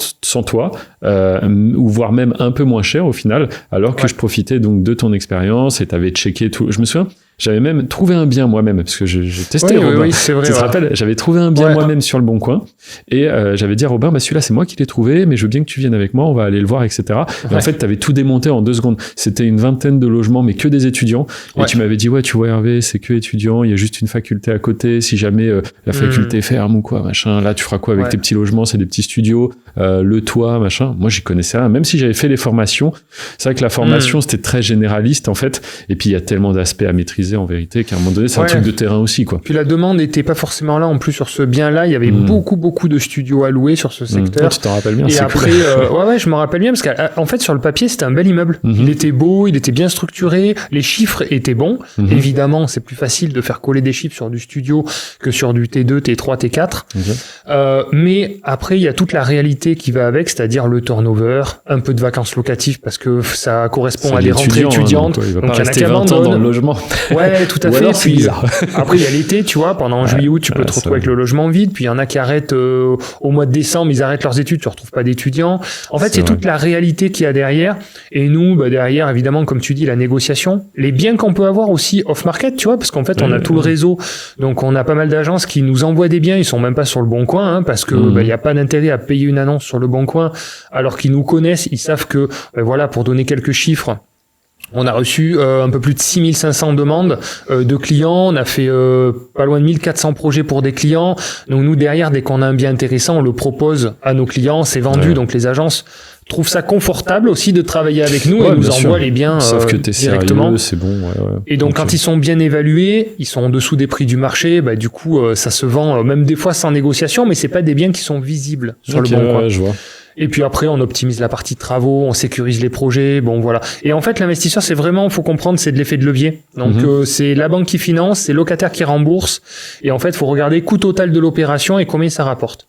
toi, ou voire même un peu moins cher au final, alors que je profitais donc de ton expérience et t'avais checké tout. Je me souviens, j'avais même trouvé un bien moi-même, parce que j'ai testé Robin. Oui, c'est vrai. Tu te rappelles, j'avais trouvé un bien moi-même sur le Bon Coin, et j'avais dit à Robin, celui-là c'est moi qui l'ai trouvé, mais je veux bien que tu viennes avec moi, on va aller le voir, etc. Et en fait, t'avais tout démonté en 2 secondes. C'était une 20aine de logements, mais que des étudiants. Et tu m'avais dit, tu vois Hervé, c'est que étudiants, il y a juste une faculté à côté, si jamais la faculté ferme ou quoi, machin, là tu feras quoi avec tes petits logements, c'est des petits studios, le toit, machin. Moi j'y connaissais rien, même si j'avais fait les formations. C'est vrai que la formation c'était très généraliste en fait, et puis il y a tellement d'aspects à maîtriser en vérité qu'à un moment donné c'est un truc de terrain aussi, quoi. Puis la demande n'était pas forcément là en plus sur ce bien là, il y avait beaucoup de studios à louer sur ce secteur. Tu t'en rappelles bien. Et après cool. Je m'en rappelle bien, parce qu'en fait sur le papier c'était un bel immeuble. Il était beau, il était bien structuré, les chiffres étaient bons. Évidemment c'est plus facile de faire coller des chiffres sur du studio que sur du T2, T3, T4. Mais après il y a toute la réalité qui va avec, c'est-à-dire le turnover, un peu de vacances locatives parce que ça correspond à des rentrées étudiantes. Donc il va pas rester 20 ans dans le logement. Ouais, tout à fait. Puis, après, il y a l'été, tu vois, pendant juillet-août, tu peux te retrouver avec le logement vide. Puis il y en a qui arrêtent au mois de décembre, ils arrêtent leurs études, tu retrouves pas d'étudiants. En fait, c'est toute la réalité qu'il y a derrière. Et nous, derrière, évidemment, comme tu dis, la négociation. Les biens qu'on peut avoir aussi off-market, tu vois, parce qu'en fait, on a tout le réseau. Donc, on a pas mal d'agences qui nous envoient des biens. Ils sont même pas sur le Bon Coin, parce que il y a pas d'intérêt à payer une annonce sur le Bon Coin, alors qu'ils nous connaissent. Ils savent que, voilà, pour donner quelques chiffres, on a reçu un peu plus de 6500 demandes de clients. On a fait pas loin de 1400 projets pour des clients. Donc nous, derrière, dès qu'on a un bien intéressant, on le propose à nos clients. C'est vendu. Donc les agences trouvent ça confortable aussi de travailler avec nous et nous envoient les biens directement. Sérieux, c'est bon. Et donc quand ils sont bien évalués, ils sont en dessous des prix du marché. Du coup, ça se vend même des fois sans négociation, mais c'est pas des biens qui sont visibles sur le Bon Coin. Je vois. Et puis après, on optimise la partie de travaux, on sécurise les projets, bon voilà. Et en fait, l'investisseur, c'est vraiment, faut comprendre, c'est de l'effet de levier. Donc c'est la banque qui finance, c'est le locataire qui rembourse. Et en fait, faut regarder coût total de l'opération et combien ça rapporte.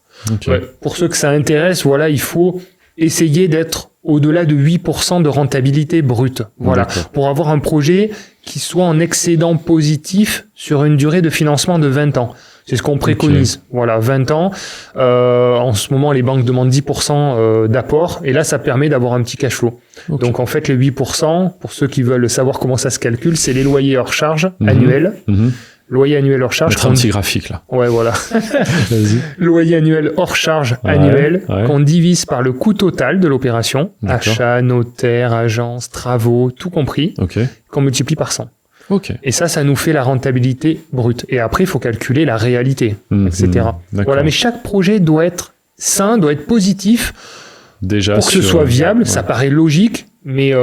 Pour ceux que ça intéresse, voilà, il faut essayer d'être au-delà de 8% de rentabilité brute. Voilà, pour avoir un projet qui soit en excédent positif sur une durée de financement de 20 ans. C'est ce qu'on préconise. Voilà, 20 ans. En ce moment, les banques demandent 10% d'apport. Et là, ça permet d'avoir un petit cash flow. Donc, en fait, les 8%, pour ceux qui veulent savoir comment ça se calcule, c'est les loyers hors charge annuels. Loyer annuel hors charge. Mettre un petit graphique, là. Ouais, voilà. Vas-y. Loyer annuel hors charge annuel qu'on divise par le coût total de l'opération. Achat, notaire, agence, travaux, tout compris. Qu'on multiplie par 100. Et ça nous fait la rentabilité brute. Et après, il faut calculer la réalité, etc. Voilà, mais chaque projet doit être sain, doit être positif. Déjà pour que ce soit viable, ça paraît logique, mais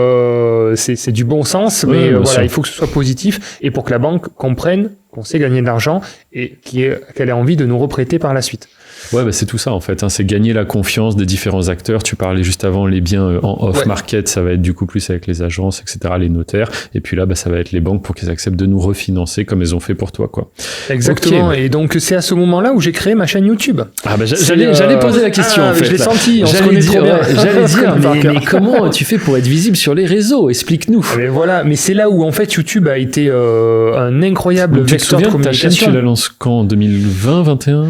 c'est du bon sens. Mais voilà, il faut que ce soit positif et pour que la banque comprenne qu'on sait gagner de l'argent et qu'elle ait envie de nous reprêter par la suite. Ouais, c'est tout ça en fait. C'est gagner la confiance des différents acteurs. Tu parlais juste avant les biens en off-market, ça va être du coup plus avec les agences, etc., les notaires. Et puis là, ça va être les banques pour qu'ils acceptent de nous refinancer comme elles ont fait pour toi, quoi. Exactement. Okay. Et donc c'est à ce moment-là où j'ai créé ma chaîne YouTube. J'allais poser la question en fait. Je l'ai senti. J'allais dire, mais comment tu fais pour être visible sur les réseaux? Explique-nous. Mais voilà. Mais c'est là où en fait YouTube a été un incroyable vecteur de communication. Ta chaîne, tu la lances quand? 2020, 21?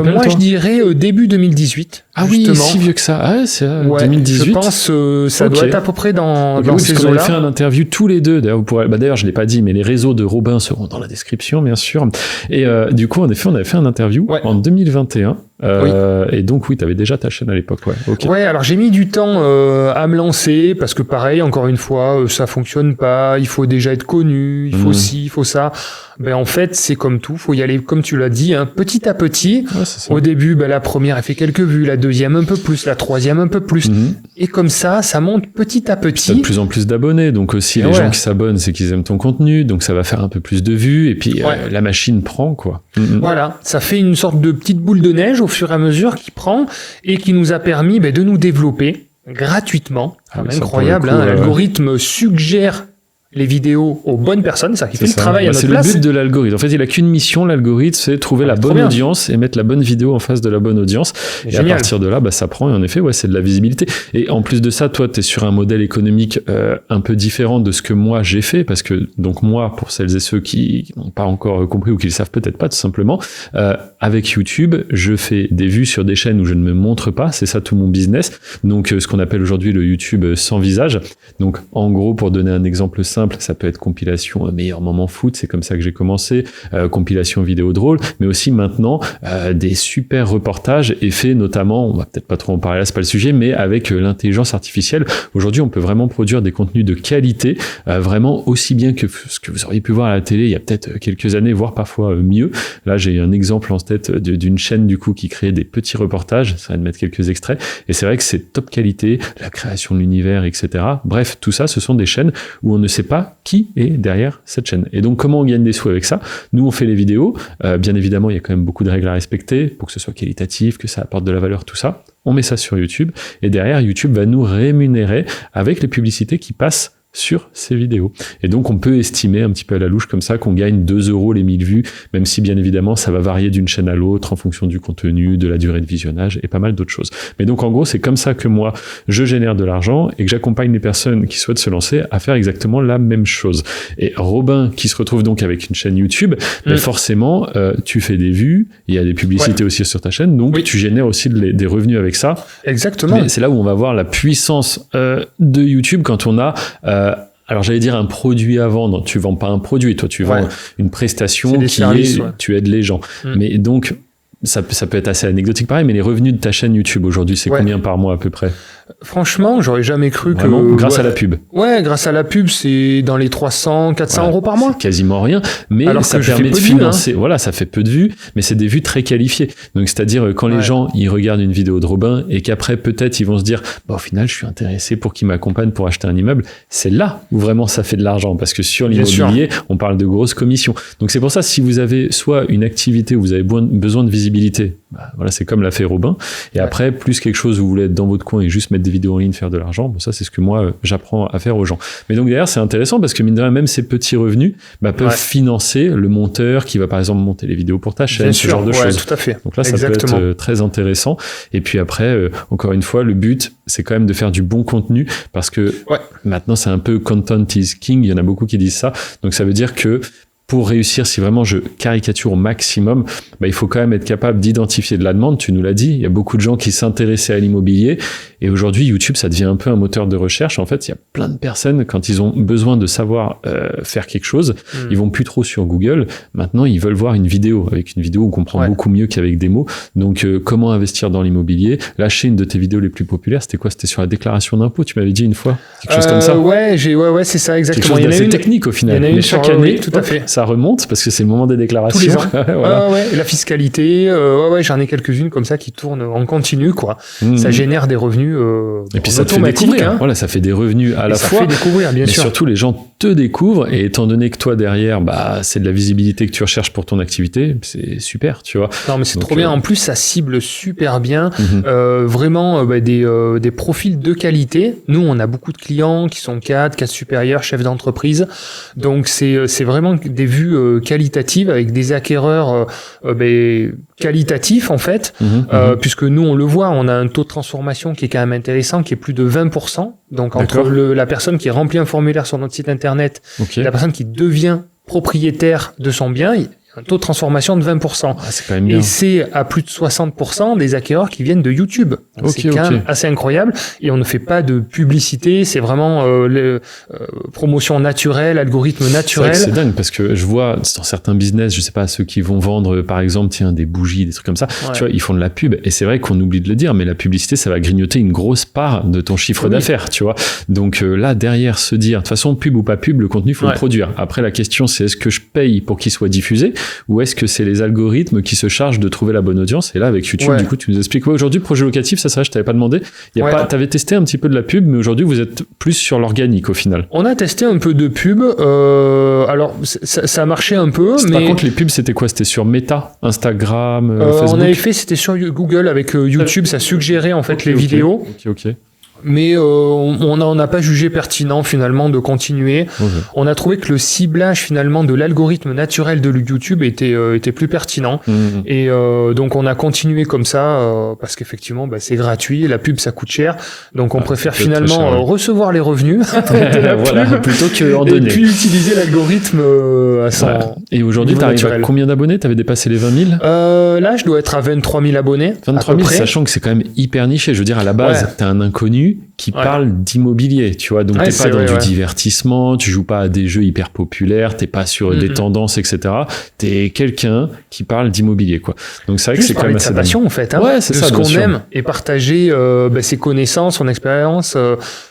Moi, je dirais début 2018. Ah justement. Oui, si vieux que ça. Ah, c'est 2018. Je pense ça doit être à peu près dans ces eaux-là. On a fait un interview tous les deux. D'ailleurs, je l'ai pas dit, mais les réseaux de Robin seront dans la description, bien sûr. Et du coup, en effet, on avait fait un interview en 2021. Et donc, oui, tu avais déjà ta chaîne à l'époque. Ouais, alors j'ai mis du temps à me lancer parce que pareil, encore une fois, ça fonctionne pas. Il faut déjà être connu, il faut ci, il faut ça. En fait, c'est comme tout. Faut y aller, comme tu l'as dit, petit à petit. Au début, la première, elle fait quelques vues, la deuxième un peu plus, la troisième un peu plus. Et comme ça monte petit à petit. T'as de plus en plus d'abonnés. Donc aussi, les gens qui s'abonnent, c'est qu'ils aiment ton contenu. Donc ça va faire un peu plus de vues. Et puis, la machine prend, quoi. Voilà. Ça fait une sorte de petite boule de neige au fur et à mesure qui prend et qui nous a permis de nous développer gratuitement. Incroyable, l'algorithme suggère les vidéos aux bonnes personnes, ça qui fait le travail à notre place. C'est le but de l'algorithme. En fait, il a qu'une mission, l'algorithme, c'est trouver la bonne audience et mettre la bonne vidéo en face de la bonne audience. Et à partir de là, ça prend. Et en effet, c'est de la visibilité. Et en plus de ça, toi, t'es sur un modèle économique un peu différent de ce que moi j'ai fait, parce que donc moi, pour celles et ceux qui n'ont pas encore compris ou qui le savent peut-être pas, tout simplement, avec YouTube, je fais des vues sur des chaînes où je ne me montre pas. C'est ça tout mon business. Donc, ce qu'on appelle aujourd'hui le YouTube sans visage. Donc, en gros, pour donner un exemple simple, ça peut être compilation meilleur moment foot, c'est comme ça que j'ai commencé, compilation vidéo drôle, mais aussi maintenant des super reportages et faits notamment, on va peut-être pas trop en parler là, c'est pas le sujet, mais avec l'intelligence artificielle. Aujourd'hui, on peut vraiment produire des contenus de qualité, vraiment aussi bien que ce que vous auriez pu voir à la télé il y a peut-être quelques années, voire parfois mieux. Là, j'ai un exemple en tête d'une chaîne du coup qui crée des petits reportages, ça va de mettre quelques extraits, et c'est vrai que c'est top qualité, la création de l'univers, etc. Bref, tout ça, ce sont des chaînes où on ne sait pas qui est derrière cette chaîne. Et donc, comment on gagne des sous avec ça? Nous, on fait les vidéos. Bien évidemment, il y a quand même beaucoup de règles à respecter pour que ce soit qualitatif, que ça apporte de la valeur, tout ça. On met ça sur YouTube. Et derrière, YouTube va nous rémunérer avec les publicités qui passent sur ces vidéos. Et donc, on peut estimer un petit peu à la louche comme ça qu'on gagne 2 € les 1000 vues, même si bien évidemment, ça va varier d'une chaîne à l'autre en fonction du contenu, de la durée de visionnage et pas mal d'autres choses. Mais donc, en gros, c'est comme ça que moi, je génère de l'argent et que j'accompagne les personnes qui souhaitent se lancer à faire exactement la même chose. Et Robin, qui se retrouve donc avec une chaîne YouTube, forcément, tu fais des vues, il y a des publicités aussi sur ta chaîne, donc tu génères aussi des revenus avec ça. Exactement. Mais c'est là où on va voir la puissance de YouTube quand on a alors j'allais dire un produit à vendre, tu vends pas un produit, toi tu vends une prestation tu aides les gens. Mais donc ça peut être assez anecdotique pareil, mais les revenus de ta chaîne YouTube aujourd'hui, c'est combien par mois à peu près? Franchement, j'aurais jamais cru vraiment, grâce à la pub. Ouais, grâce à la pub, c'est dans les 300, 400 € par mois. C'est quasiment rien, mais alors ça permet de financer. Voilà, ça fait peu de vues, mais c'est des vues très qualifiées. Donc, c'est-à-dire, quand les gens, ils regardent une vidéo de Robin et qu'après, peut-être, ils vont se dire, au final, je suis intéressé pour qu'il m'accompagne pour acheter un immeuble. C'est là où vraiment ça fait de l'argent, parce que sur l'immobilier, on parle de grosses commissions. Donc, c'est pour ça, si vous avez soit une activité où vous avez besoin de visibilité, voilà, c'est comme l'a fait Robin. Et après, plus quelque chose où vous voulez être dans votre coin et juste mettre des vidéos en ligne, faire de l'argent, bon, ça c'est ce que moi j'apprends à faire aux gens. Mais donc derrière c'est intéressant parce que mine de rien, même ces petits revenus peuvent financer le monteur qui va par exemple monter les vidéos pour ta chaîne, ce genre de choses. Tout à fait. Donc là ça peut être très intéressant. Et puis après, encore une fois, le but c'est quand même de faire du bon contenu parce que maintenant c'est un peu content is king, il y en a beaucoup qui disent ça. Donc ça veut dire que pour réussir, si vraiment je caricature au maximum, il faut quand même être capable d'identifier de la demande. Tu nous l'as dit, il y a beaucoup de gens qui s'intéressaient à l'immobilier. Et aujourd'hui, YouTube, ça devient un peu un moteur de recherche. En fait, il y a plein de personnes, quand ils ont besoin de savoir faire quelque chose, ils vont plus trop sur Google. Maintenant, ils veulent voir une vidéo. Avec une vidéo, on comprend beaucoup mieux qu'avec des mots. Donc, comment investir dans l'immobilier? Lâcher une de tes vidéos les plus populaires, c'était quoi? C'était sur la déclaration d'impôt, tu m'avais dit une fois? Quelque chose comme ça? Ouais, c'est ça, exactement. Quelque chose d'assez technique au final. Mais chaque année, tout à fait. Ça remonte parce que c'est le moment des déclarations. Tous les ans. La fiscalité, j'en ai quelques-unes comme ça qui tournent en continu, quoi. Ça génère des revenus et puis ça te fait découvrir. Voilà, ça fait des revenus à la fois. Ça fait découvrir, bien sûr. Mais surtout, les gens te découvrent, et étant donné que toi derrière, c'est de la visibilité que tu recherches pour ton activité, c'est super, tu vois. Non, mais c'est trop bien. En plus, ça cible super bien, vraiment des profils de qualité. Nous, on a beaucoup de clients qui sont cadres supérieurs, chefs d'entreprise. Donc, c'est vraiment des vues qualitatives avec des acquéreurs qualitatifs, en fait, puisque nous, on le voit, on a un taux de transformation qui est quand même intéressant, qui est plus de 20%. Donc, entre la personne qui remplit un formulaire sur notre site internet et la personne qui devient propriétaire de son bien, un taux de transformation de 20%. C'est quand même bien. Et c'est à plus de 60% des acquéreurs qui viennent de YouTube. C'est quand même assez incroyable. Et on ne fait pas de publicité. C'est vraiment promotion naturelle, algorithme naturel. C'est dingue parce que je vois dans certains business, je sais pas, ceux qui vont vendre, par exemple, des bougies, des trucs comme ça. Tu vois, ils font de la pub. Et c'est vrai qu'on oublie de le dire, mais la publicité, ça va grignoter une grosse part de ton chiffre d'affaires, tu vois. Donc là, derrière, se dire, de toute façon, pub ou pas pub, le contenu, il faut le produire. Après, la question, c'est est-ce que je paye pour qu'il soit diffusé? Ou est-ce que c'est les algorithmes qui se chargent de trouver la bonne audience? Et là, avec YouTube, du coup, tu nous expliques. Aujourd'hui, projet locatif, ça serait, je t'avais pas demandé. T'avais testé un petit peu de la pub, mais aujourd'hui, vous êtes plus sur l'organique au final. On a testé un peu de pub. Alors, ça marchait un peu. Mais... Par contre, les pubs, c'était quoi? C'était sur Meta, Instagram, Facebook? On avait fait, c'était sur Google avec YouTube. Ça suggérait en fait les vidéos. Ok. Mais on n'a pas jugé pertinent finalement de continuer. On a trouvé que le ciblage finalement de l'algorithme naturel de YouTube était plus pertinent. Et donc on a continué comme ça parce qu'effectivement c'est gratuit, la pub ça coûte cher, donc on préfère finalement recevoir les revenus plutôt que en donner. Et puis utiliser l'algorithme à son Et aujourd'hui t'arrives à combien d'abonnés? T'avais dépassé les 20 000? Là je dois être à 23 000 abonnés. 23 000, sachant que c'est quand même hyper niché. Je veux dire, à la base t'es un inconnu qui parle d'immobilier, tu vois, donc t'es pas dans du divertissement, tu joues pas à des jeux hyper populaires, t'es pas sur des tendances, etc. T'es quelqu'un qui parle d'immobilier, quoi. Donc c'est vrai que c'est quand même assez passion, en fait, c'est de ça, ce qu'on aime, et partager ses connaissances, son expérience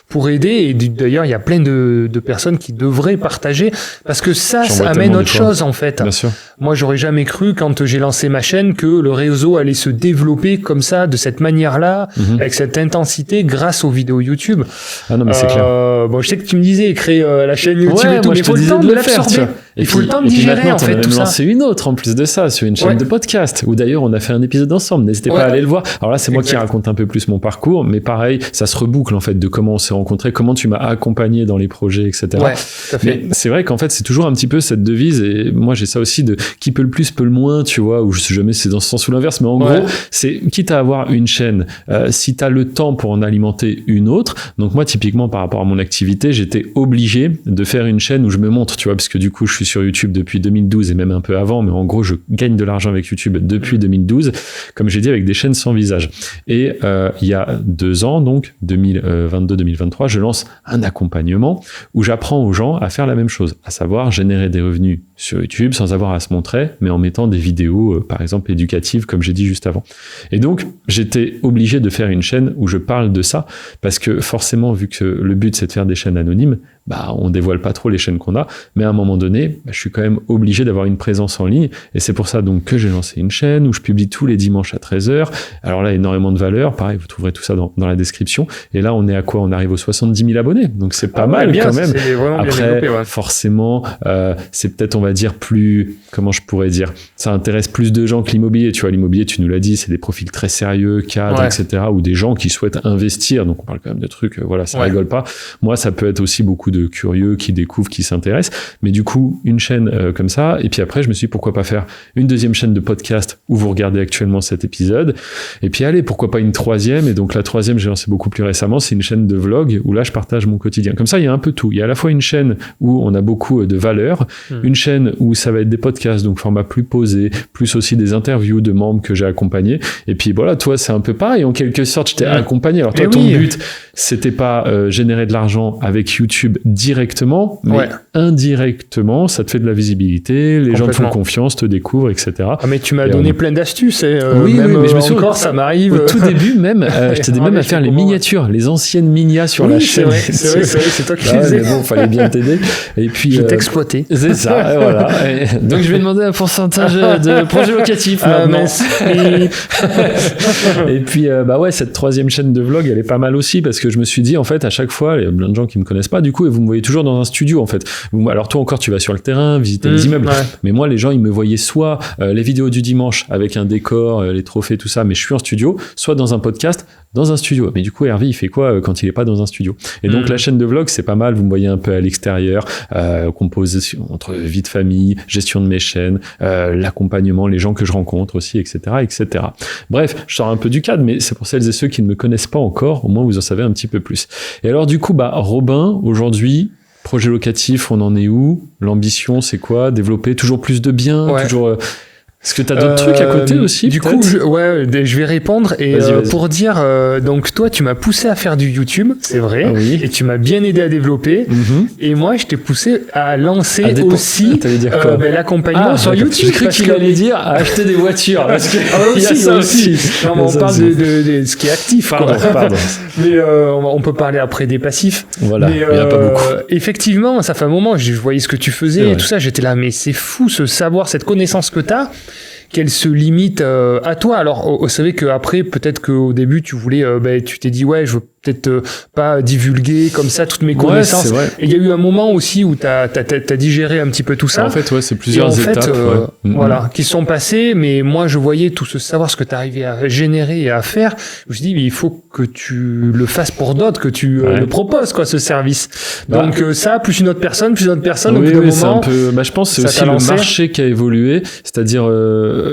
pour aider. Et d'ailleurs, il y a plein de personnes qui devraient partager, parce que ça amène autre chose, en fait. Bien sûr. Moi, j'aurais jamais cru, quand j'ai lancé ma chaîne, que le réseau allait se développer comme ça, de cette manière-là, avec cette intensité, grâce aux vidéos YouTube. Ah non, mais c'est clair. Bon, je sais que tu me disais créer la chaîne YouTube et tout, mais il faut le temps de l'absorber. Il faut le temps de digérer, en fait, tout ça. On a lancé une autre, en plus de ça, sur une chaîne de podcast, où d'ailleurs, on a fait un épisode ensemble. N'hésitez pas à aller le voir. Alors là, c'est moi qui raconte un peu plus mon parcours, mais pareil, ça se reboucle, en fait, de comment on s'est rencontrés, comment tu m'as accompagné dans les projets, etc. Ouais, tout à fait. Mais c'est vrai qu'en fait, c'est toujours un petit peu cette devise, et moi, j'ai ça aussi de qui peut le plus, peut le moins, tu vois, ou je sais jamais si c'est dans ce sens ou l'inverse, mais en gros, c'est quitte à avoir une chaîne, si t'as le temps pour en alimenter une autre. Donc moi, typiquement, par rapport à mon activité, j'étais obligé de faire une chaîne où je me montre, tu vois, parce que du coup, je suis sur YouTube depuis 2012 et même un peu avant, mais en gros, je gagne de l'argent avec YouTube depuis 2012, comme j'ai dit, avec des chaînes sans visage. Et il y a 2 ans, donc 2022-2023, je lance un accompagnement où j'apprends aux gens à faire la même chose, à savoir générer des revenus sur YouTube sans avoir à se montrer, mais en mettant des vidéos, par exemple, éducatives, comme j'ai dit juste avant. Et donc, j'étais obligé de faire une chaîne où je parle de ça, parce que forcément, vu que le but, c'est de faire des chaînes anonymes, on dévoile pas trop les chaînes qu'on a, mais à un moment donné, je suis quand même obligé d'avoir une présence en ligne, et c'est pour ça donc que j'ai lancé une chaîne où je publie tous les dimanches à 13h. Alors là, énormément de valeur, pareil, vous trouverez tout ça dans la description, et là, on est à quoi? On arrive aux 70 000 abonnés, donc c'est pas mal quand même. Après, forcément, c'est peut-être, on va dire, plus, comment je pourrais dire, ça intéresse plus de gens que l'immobilier, tu vois, l'immobilier, tu nous l'as dit, c'est des profils très sérieux, cadres, etc., ou des gens qui souhaitent investir, donc on parle quand même de trucs, ça rigole pas. Moi, ça peut être aussi beaucoup de curieux qui découvrent, qui s'intéressent, mais du coup, une chaîne comme ça, et puis après, je me suis dit, pourquoi pas faire une deuxième chaîne de podcast où vous regardez actuellement cet épisode, et puis allez, pourquoi pas une troisième, et donc la troisième, j'ai lancé beaucoup plus récemment, c'est une chaîne de vlog où là, je partage mon quotidien. Comme ça, il y a un peu tout. Il y a à la fois une chaîne où on a beaucoup de valeur, une chaîne où ça va être des podcasts, donc format plus posé, plus aussi des interviews de membres que j'ai accompagnés, et puis voilà, toi, c'est un peu pareil, en quelque sorte, je t'ai accompagné. Alors toi, ton but, c'était pas générer de l'argent avec YouTube directement, mais indirectement, ça te fait de la visibilité, les gens te font confiance, te découvrent, etc. Ah, mais tu m'as donné plein d'astuces. Oui, mais je me souviens encore, ça m'arrive. Au tout début, même, je t'aidais même à faire les miniatures, les anciennes minias sur la chaîne. C'est vrai, c'est toi qui les mais bon, fallait bien t'aider. Et puis, je t'exploitais. C'est ça, Voilà. Donc, je vais demander un pourcentage de projet locatif maintenant. Et puis, cette troisième chaîne de vlog, elle est pas mal aussi parce que je me suis dit, en fait, à chaque fois, il y a plein de gens qui me connaissent pas, du coup, et vous me voyez toujours dans un studio, en fait. Alors, toi encore, tu vas sur le terrain, visiter les immeubles. Ouais. Mais moi, les gens, ils me voyaient soit les vidéos du dimanche avec un décor, les trophées, tout ça, mais je suis en studio, soit dans un podcast, dans un studio. Mais du coup, Hervé, il fait quoi quand il est pas dans un studio? Et donc, la chaîne de vlog, c'est pas mal. Vous me voyez un peu à l'extérieur, composition entre vie de famille, gestion de mes chaînes, l'accompagnement, les gens que je rencontre aussi, etc., etc. Bref, je sors un peu du cadre, mais c'est pour celles et ceux qui ne me connaissent pas encore, au moins vous en savez un petit peu plus. Et alors, du coup, Robin, aujourd'hui, projet locatif, on en est où? L'ambition, c'est quoi? Développer toujours plus de biens, toujours... Est-ce que tu as d'autres trucs à côté aussi? Du coup, je vais répondre. Et vas-y. Pour dire, donc toi, tu m'as poussé à faire du YouTube, c'est vrai. Ah oui. Et tu m'as bien aidé à développer. Et moi, je t'ai poussé à lancer aussi l'accompagnement sur YouTube. J'ai cru qu'il allait dire à acheter des voitures. Parce que ça aussi. Non, mais on parle de ce qui est actif. Pardon. Mais on peut parler après des passifs. Voilà, il n'y en a pas beaucoup. Effectivement, ça fait un moment, je voyais ce que tu faisais et tout ça. J'étais là, mais c'est fou ce savoir, cette connaissance que tu as. Qu'elle se limite à toi. Alors, vous savez qu'après, peut-être qu'au début, tu voulais, tu t'es dit, je veux peut-être pas divulguer comme ça toutes mes connaissances. C'est vrai. Et il y a eu un moment aussi où t'as digéré un petit peu tout ça. En fait, c'est plusieurs étapes. Voilà, qui sont passées, mais moi, je voyais tout ce savoir, ce que tu arrivais à générer et à faire. Je me suis dit, mais il faut que tu le fasses pour d'autres, que tu le proposes, ce service. Donc, ça, plus une autre personne, au bout d'un moment. C'est un peu, je pense que c'est aussi le marché qui a évolué. C'est-à-dire,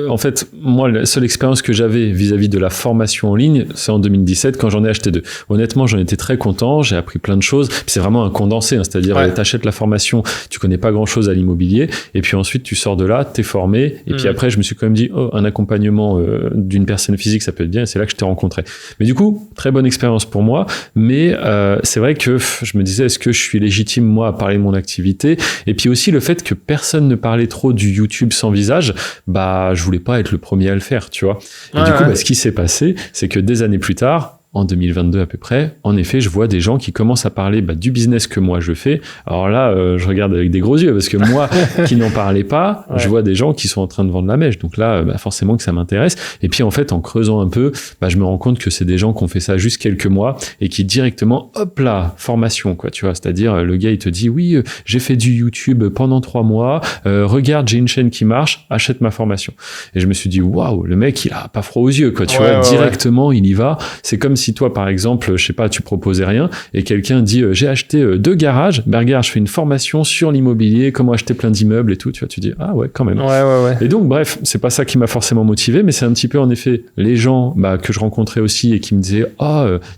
en fait, moi, la seule expérience que j'avais vis-à-vis de la formation en ligne, c'est en 2017 quand j'en ai acheté 2. Honnêtement, j'en étais très content, j'ai appris plein de choses. Puis c'est vraiment un condensé, c'est-à-dire t'achètes la formation, tu connais pas grand-chose à l'immobilier, et puis ensuite tu sors de là, t'es formé, et puis après je me suis quand même dit, un accompagnement d'une personne physique, ça peut être bien, et c'est là que je t'ai rencontré. Mais du coup, très bonne expérience pour moi, mais c'est vrai que je me disais, est-ce que je suis légitime, moi, à parler de mon activité? Et puis aussi le fait que personne ne parlait trop du YouTube sans visage, je voulais pas être le premier à le faire, tu vois. Et du coup, ce qui s'est passé, c'est que des années plus tard, en 2022 à peu près, en effet, je vois des gens qui commencent à parler du business que moi je fais. Alors là, je regarde avec des gros yeux parce que moi, qui n'en parlais pas, je vois des gens qui sont en train de vendre la mèche. Donc là, forcément que ça m'intéresse. Et puis en fait, en creusant un peu, je me rends compte que c'est des gens qui ont fait ça juste quelques mois et qui directement, hop là, formation, quoi, tu vois. C'est-à-dire, le gars, il te dit, oui, j'ai fait du YouTube pendant 3 mois, regarde, j'ai une chaîne qui marche, achète ma formation. Et je me suis dit, waouh, le mec, il a pas froid aux yeux, quoi, tu vois, directement, il y va. C'est comme si toi, par exemple, je sais pas, tu proposais rien et quelqu'un dit j'ai acheté 2 garages, regarde, je fais une formation sur l'immobilier, comment acheter plein d'immeubles et tout, tu vois, tu dis ah ouais, quand même. Et donc bref, c'est pas ça qui m'a forcément motivé, mais c'est un petit peu en effet les gens que je rencontrais aussi et qui me disaient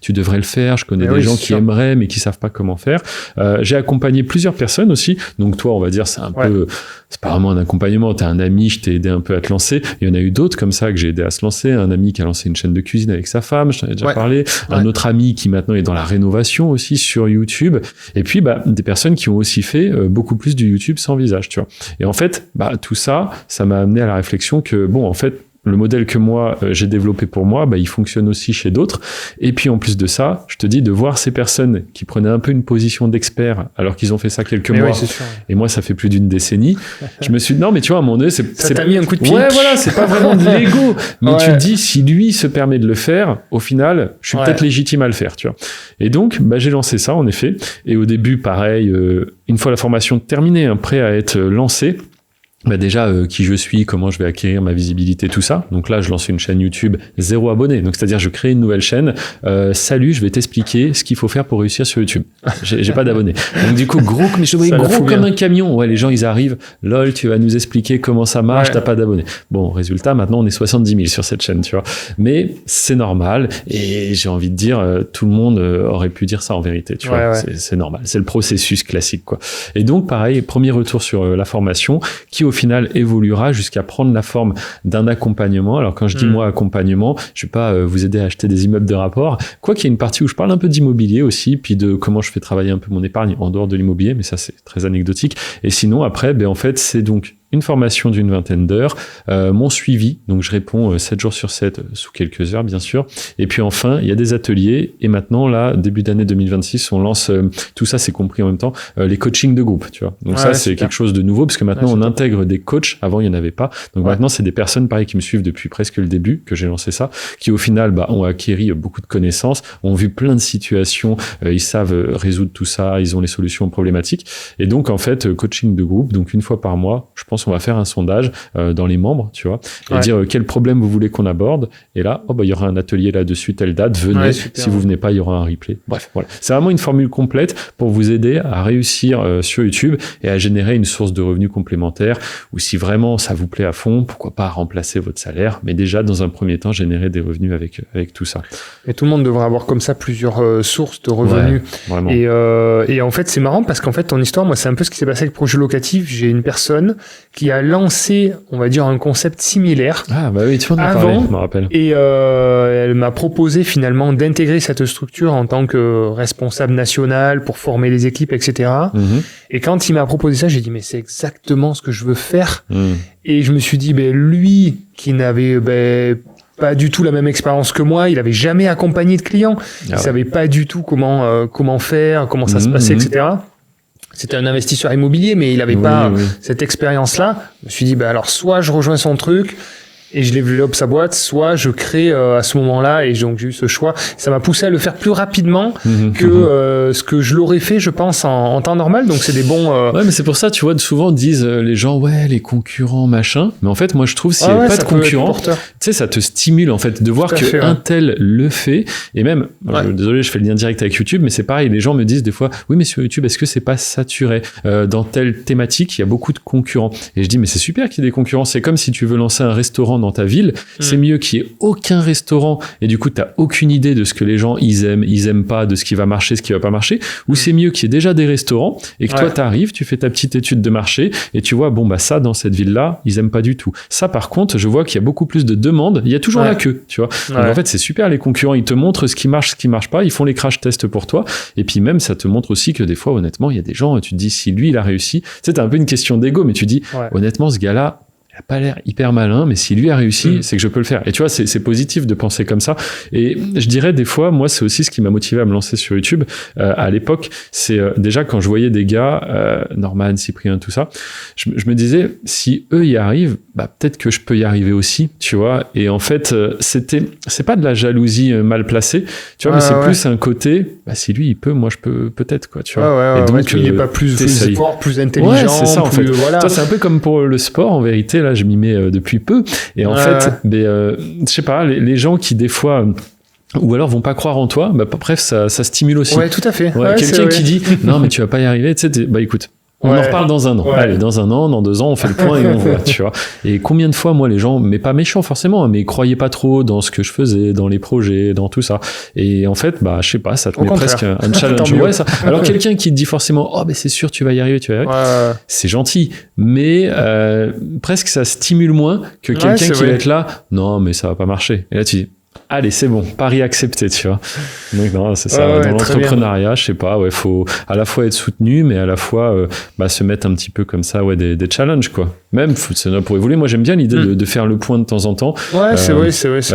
tu devrais le faire, je connais des gens qui aimeraient mais qui savent pas comment faire. J'ai accompagné plusieurs personnes aussi, donc toi, on va dire c'est un peu, c'est pas vraiment un accompagnement, t'es un ami, je t'ai aidé un peu à te lancer. Il y en a eu d'autres comme ça que j'ai aidé à se lancer, un ami qui a lancé une chaîne de cuisine avec sa femme, je t'en ai déjà parlé. Un autre ami qui maintenant est dans la rénovation aussi sur YouTube, et puis des personnes qui ont aussi fait beaucoup plus du YouTube sans visage, tu vois. Et en fait, tout ça m'a amené à la réflexion que en fait, le modèle que moi j'ai développé pour moi, il fonctionne aussi chez d'autres. Et puis en plus de ça, je te dis de voir ces personnes qui prenaient un peu une position d'expert alors qu'ils ont fait ça quelques mois. Et moi, ça fait plus d'une décennie. Je me suis dit non, mais tu vois, à un moment donné, ça t'a mis un coup de pied. Ouais, voilà, c'est pas vraiment de l'ego. Mais tu te dis, si lui se permet de le faire, au final, je suis peut-être légitime à le faire, tu vois. Et donc, j'ai lancé ça en effet. Et au début, pareil, une fois la formation terminée, prêt à être lancé. Déjà, qui je suis, comment je vais acquérir ma visibilité, tout ça. Donc là, je lance une chaîne YouTube 0 abonnés. Donc c'est-à-dire, je crée une nouvelle chaîne. Salut, je vais t'expliquer ce qu'il faut faire pour réussir sur YouTube. J'ai pas d'abonnés. Donc du coup, gros comme un camion. Ouais, les gens, ils arrivent. Lol, tu vas nous expliquer comment ça marche. T'as pas d'abonnés. Bon, résultat, maintenant, on est 70 000 sur cette chaîne, tu vois. Mais c'est normal. Et j'ai envie de dire, tout le monde aurait pu dire ça en vérité, tu vois. C'est normal. C'est le processus classique, quoi. Et donc, pareil, premier retour sur la formation qui au final évoluera jusqu'à prendre la forme d'un accompagnement. Alors quand je dis moi accompagnement, je vais pas vous aider à acheter des immeubles de rapport, quoi qu'il y ait une partie où je parle un peu d'immobilier aussi, puis de comment je fais travailler un peu mon épargne en dehors de l'immobilier, mais ça c'est très anecdotique. Et sinon après, en fait c'est donc une formation d'une 20aine d'heures, mon suivi, donc je réponds 7 jours sur 7, sous quelques heures bien sûr, et puis enfin il y a des ateliers, et maintenant là, début d'année 2026, on lance, tout ça c'est compris en même temps, les coachings de groupe, tu vois. Donc ça c'est quelque chose de nouveau, parce que maintenant on intègre des coachs, avant il n'y en avait pas, donc maintenant c'est des personnes pareil qui me suivent depuis presque le début, que j'ai lancé ça, qui au final ont acquéri beaucoup de connaissances, ont vu plein de situations, ils savent résoudre tout ça, ils ont les solutions aux problématiques, et donc en fait coaching de groupe, donc une fois par mois, je pense on va faire un sondage dans les membres, tu vois, et dire quel problème vous voulez qu'on aborde, et là il y aura un atelier là-dessus, telle date, venez, si vous venez pas il y aura un replay, bref voilà, c'est vraiment une formule complète pour vous aider à réussir sur YouTube et à générer une source de revenus complémentaire, ou si vraiment ça vous plaît à fond, pourquoi pas remplacer votre salaire, mais déjà dans un premier temps générer des revenus avec tout ça. Et tout le monde devrait avoir comme ça plusieurs sources de revenus. Et en fait c'est marrant parce qu'en fait ton histoire, moi c'est un peu ce qui s'est passé avec Projet Locatif. J'ai une personne qui a lancé, on va dire, un concept similaire. Ah bah oui, tu m'en as parlé, je me rappelle. Et elle m'a proposé finalement d'intégrer cette structure en tant que responsable national pour former les équipes, etc. Et quand il m'a proposé ça, j'ai dit mais c'est exactement ce que je veux faire. Et je me suis dit lui qui n'avait pas du tout la même expérience que moi, il avait jamais accompagné de clients, il savait pas du tout comment faire, comment ça se passait, etc. C'était un investisseur immobilier, mais il avait pas cette expérience-là. Je me suis dit, alors, soit je rejoins son truc et je développe sa boîte, soit je crée à ce moment-là, et donc j'ai eu ce choix. Ça m'a poussé à le faire plus rapidement que ce que je l'aurais fait, je pense, en temps normal. Donc c'est des bons... Ouais, mais c'est pour ça, tu vois, souvent disent les gens, les concurrents, machin. Mais en fait, moi, je trouve s'il n'y a pas de concurrent, tu sais, ça te stimule, en fait, de voir qu'un tel le fait. Et même, désolé, je fais le lien direct avec YouTube, mais c'est pareil, les gens me disent des fois, oui, mais sur YouTube, est-ce que c'est pas saturé? Dans telle thématique, il y a beaucoup de concurrents. Et je dis, mais c'est super qu'il y ait des concurrents. C'est comme si tu veux lancer un restaurant dans ta ville, c'est mieux qu'il y ait aucun restaurant et du coup t'as aucune idée de ce que les gens ils aiment pas, de ce qui va marcher, ce qui va pas marcher, ou c'est mieux qu'il y ait déjà des restaurants et que toi t'arrives, tu fais ta petite étude de marché et tu vois ça dans cette ville là ils aiment pas du tout, ça par contre je vois qu'il y a beaucoup plus de demandes, il y a toujours la queue, tu vois. Donc en fait c'est super, les concurrents ils te montrent ce qui marche pas, ils font les crash tests pour toi, et puis même ça te montre aussi que des fois honnêtement il y a des gens, tu te dis si lui il a réussi, tu sais, t'as un peu une question d'ego, mais tu dis honnêtement ce gars là il a pas l'air hyper malin, mais si lui a réussi, c'est que je peux le faire. Et tu vois, c'est positif de penser comme ça. Et je dirais des fois, moi, c'est aussi ce qui m'a motivé à me lancer sur YouTube. À l'époque, c'est déjà quand je voyais des gars, Norman, Cyprien, tout ça, je me disais, si eux y arrivent, peut-être que je peux y arriver aussi, tu vois. Et en fait, c'est pas de la jalousie mal placée, tu vois, mais c'est plus un côté, si lui il peut, moi je peux peut-être, quoi, tu vois. Et donc, il est pas plus fort, plus intelligent. C'est ça, en fait. Toi, c'est un peu comme pour le sport, en vérité. Là, je m'y mets depuis peu. Et en fait, je sais pas, les gens qui, des fois, ou alors vont pas croire en toi, bref, ça stimule aussi. Ouais, tout à fait. Quelqu'un qui dit, non, mais tu vas pas y arriver, tu sais, écoute. On en reparle dans un an. Allez, dans un an, dans 2 ans, on fait le point et on voit, tu vois. Et combien de fois, moi, les gens, mais pas méchants forcément, mais croyaient pas trop dans ce que je faisais, dans les projets, dans tout ça. Et en fait, je sais pas, ça te met presque un challenge. Ça. Alors, quelqu'un qui te dit forcément, c'est sûr, tu vas y arriver, c'est gentil. Mais, presque ça stimule moins que quelqu'un qui va être là, non, mais ça va pas marcher. Et là, tu dis, allez, c'est bon, pari accepté, tu vois. Donc, non, c'est ça. Dans l'entrepreneuriat, je sais pas, faut à la fois être soutenu, mais à la fois, se mettre un petit peu comme ça, des challenges, quoi. Même, c'est pour évoluer. Moi, j'aime bien l'idée de faire le point de temps en temps. Ouais, c'est vrai.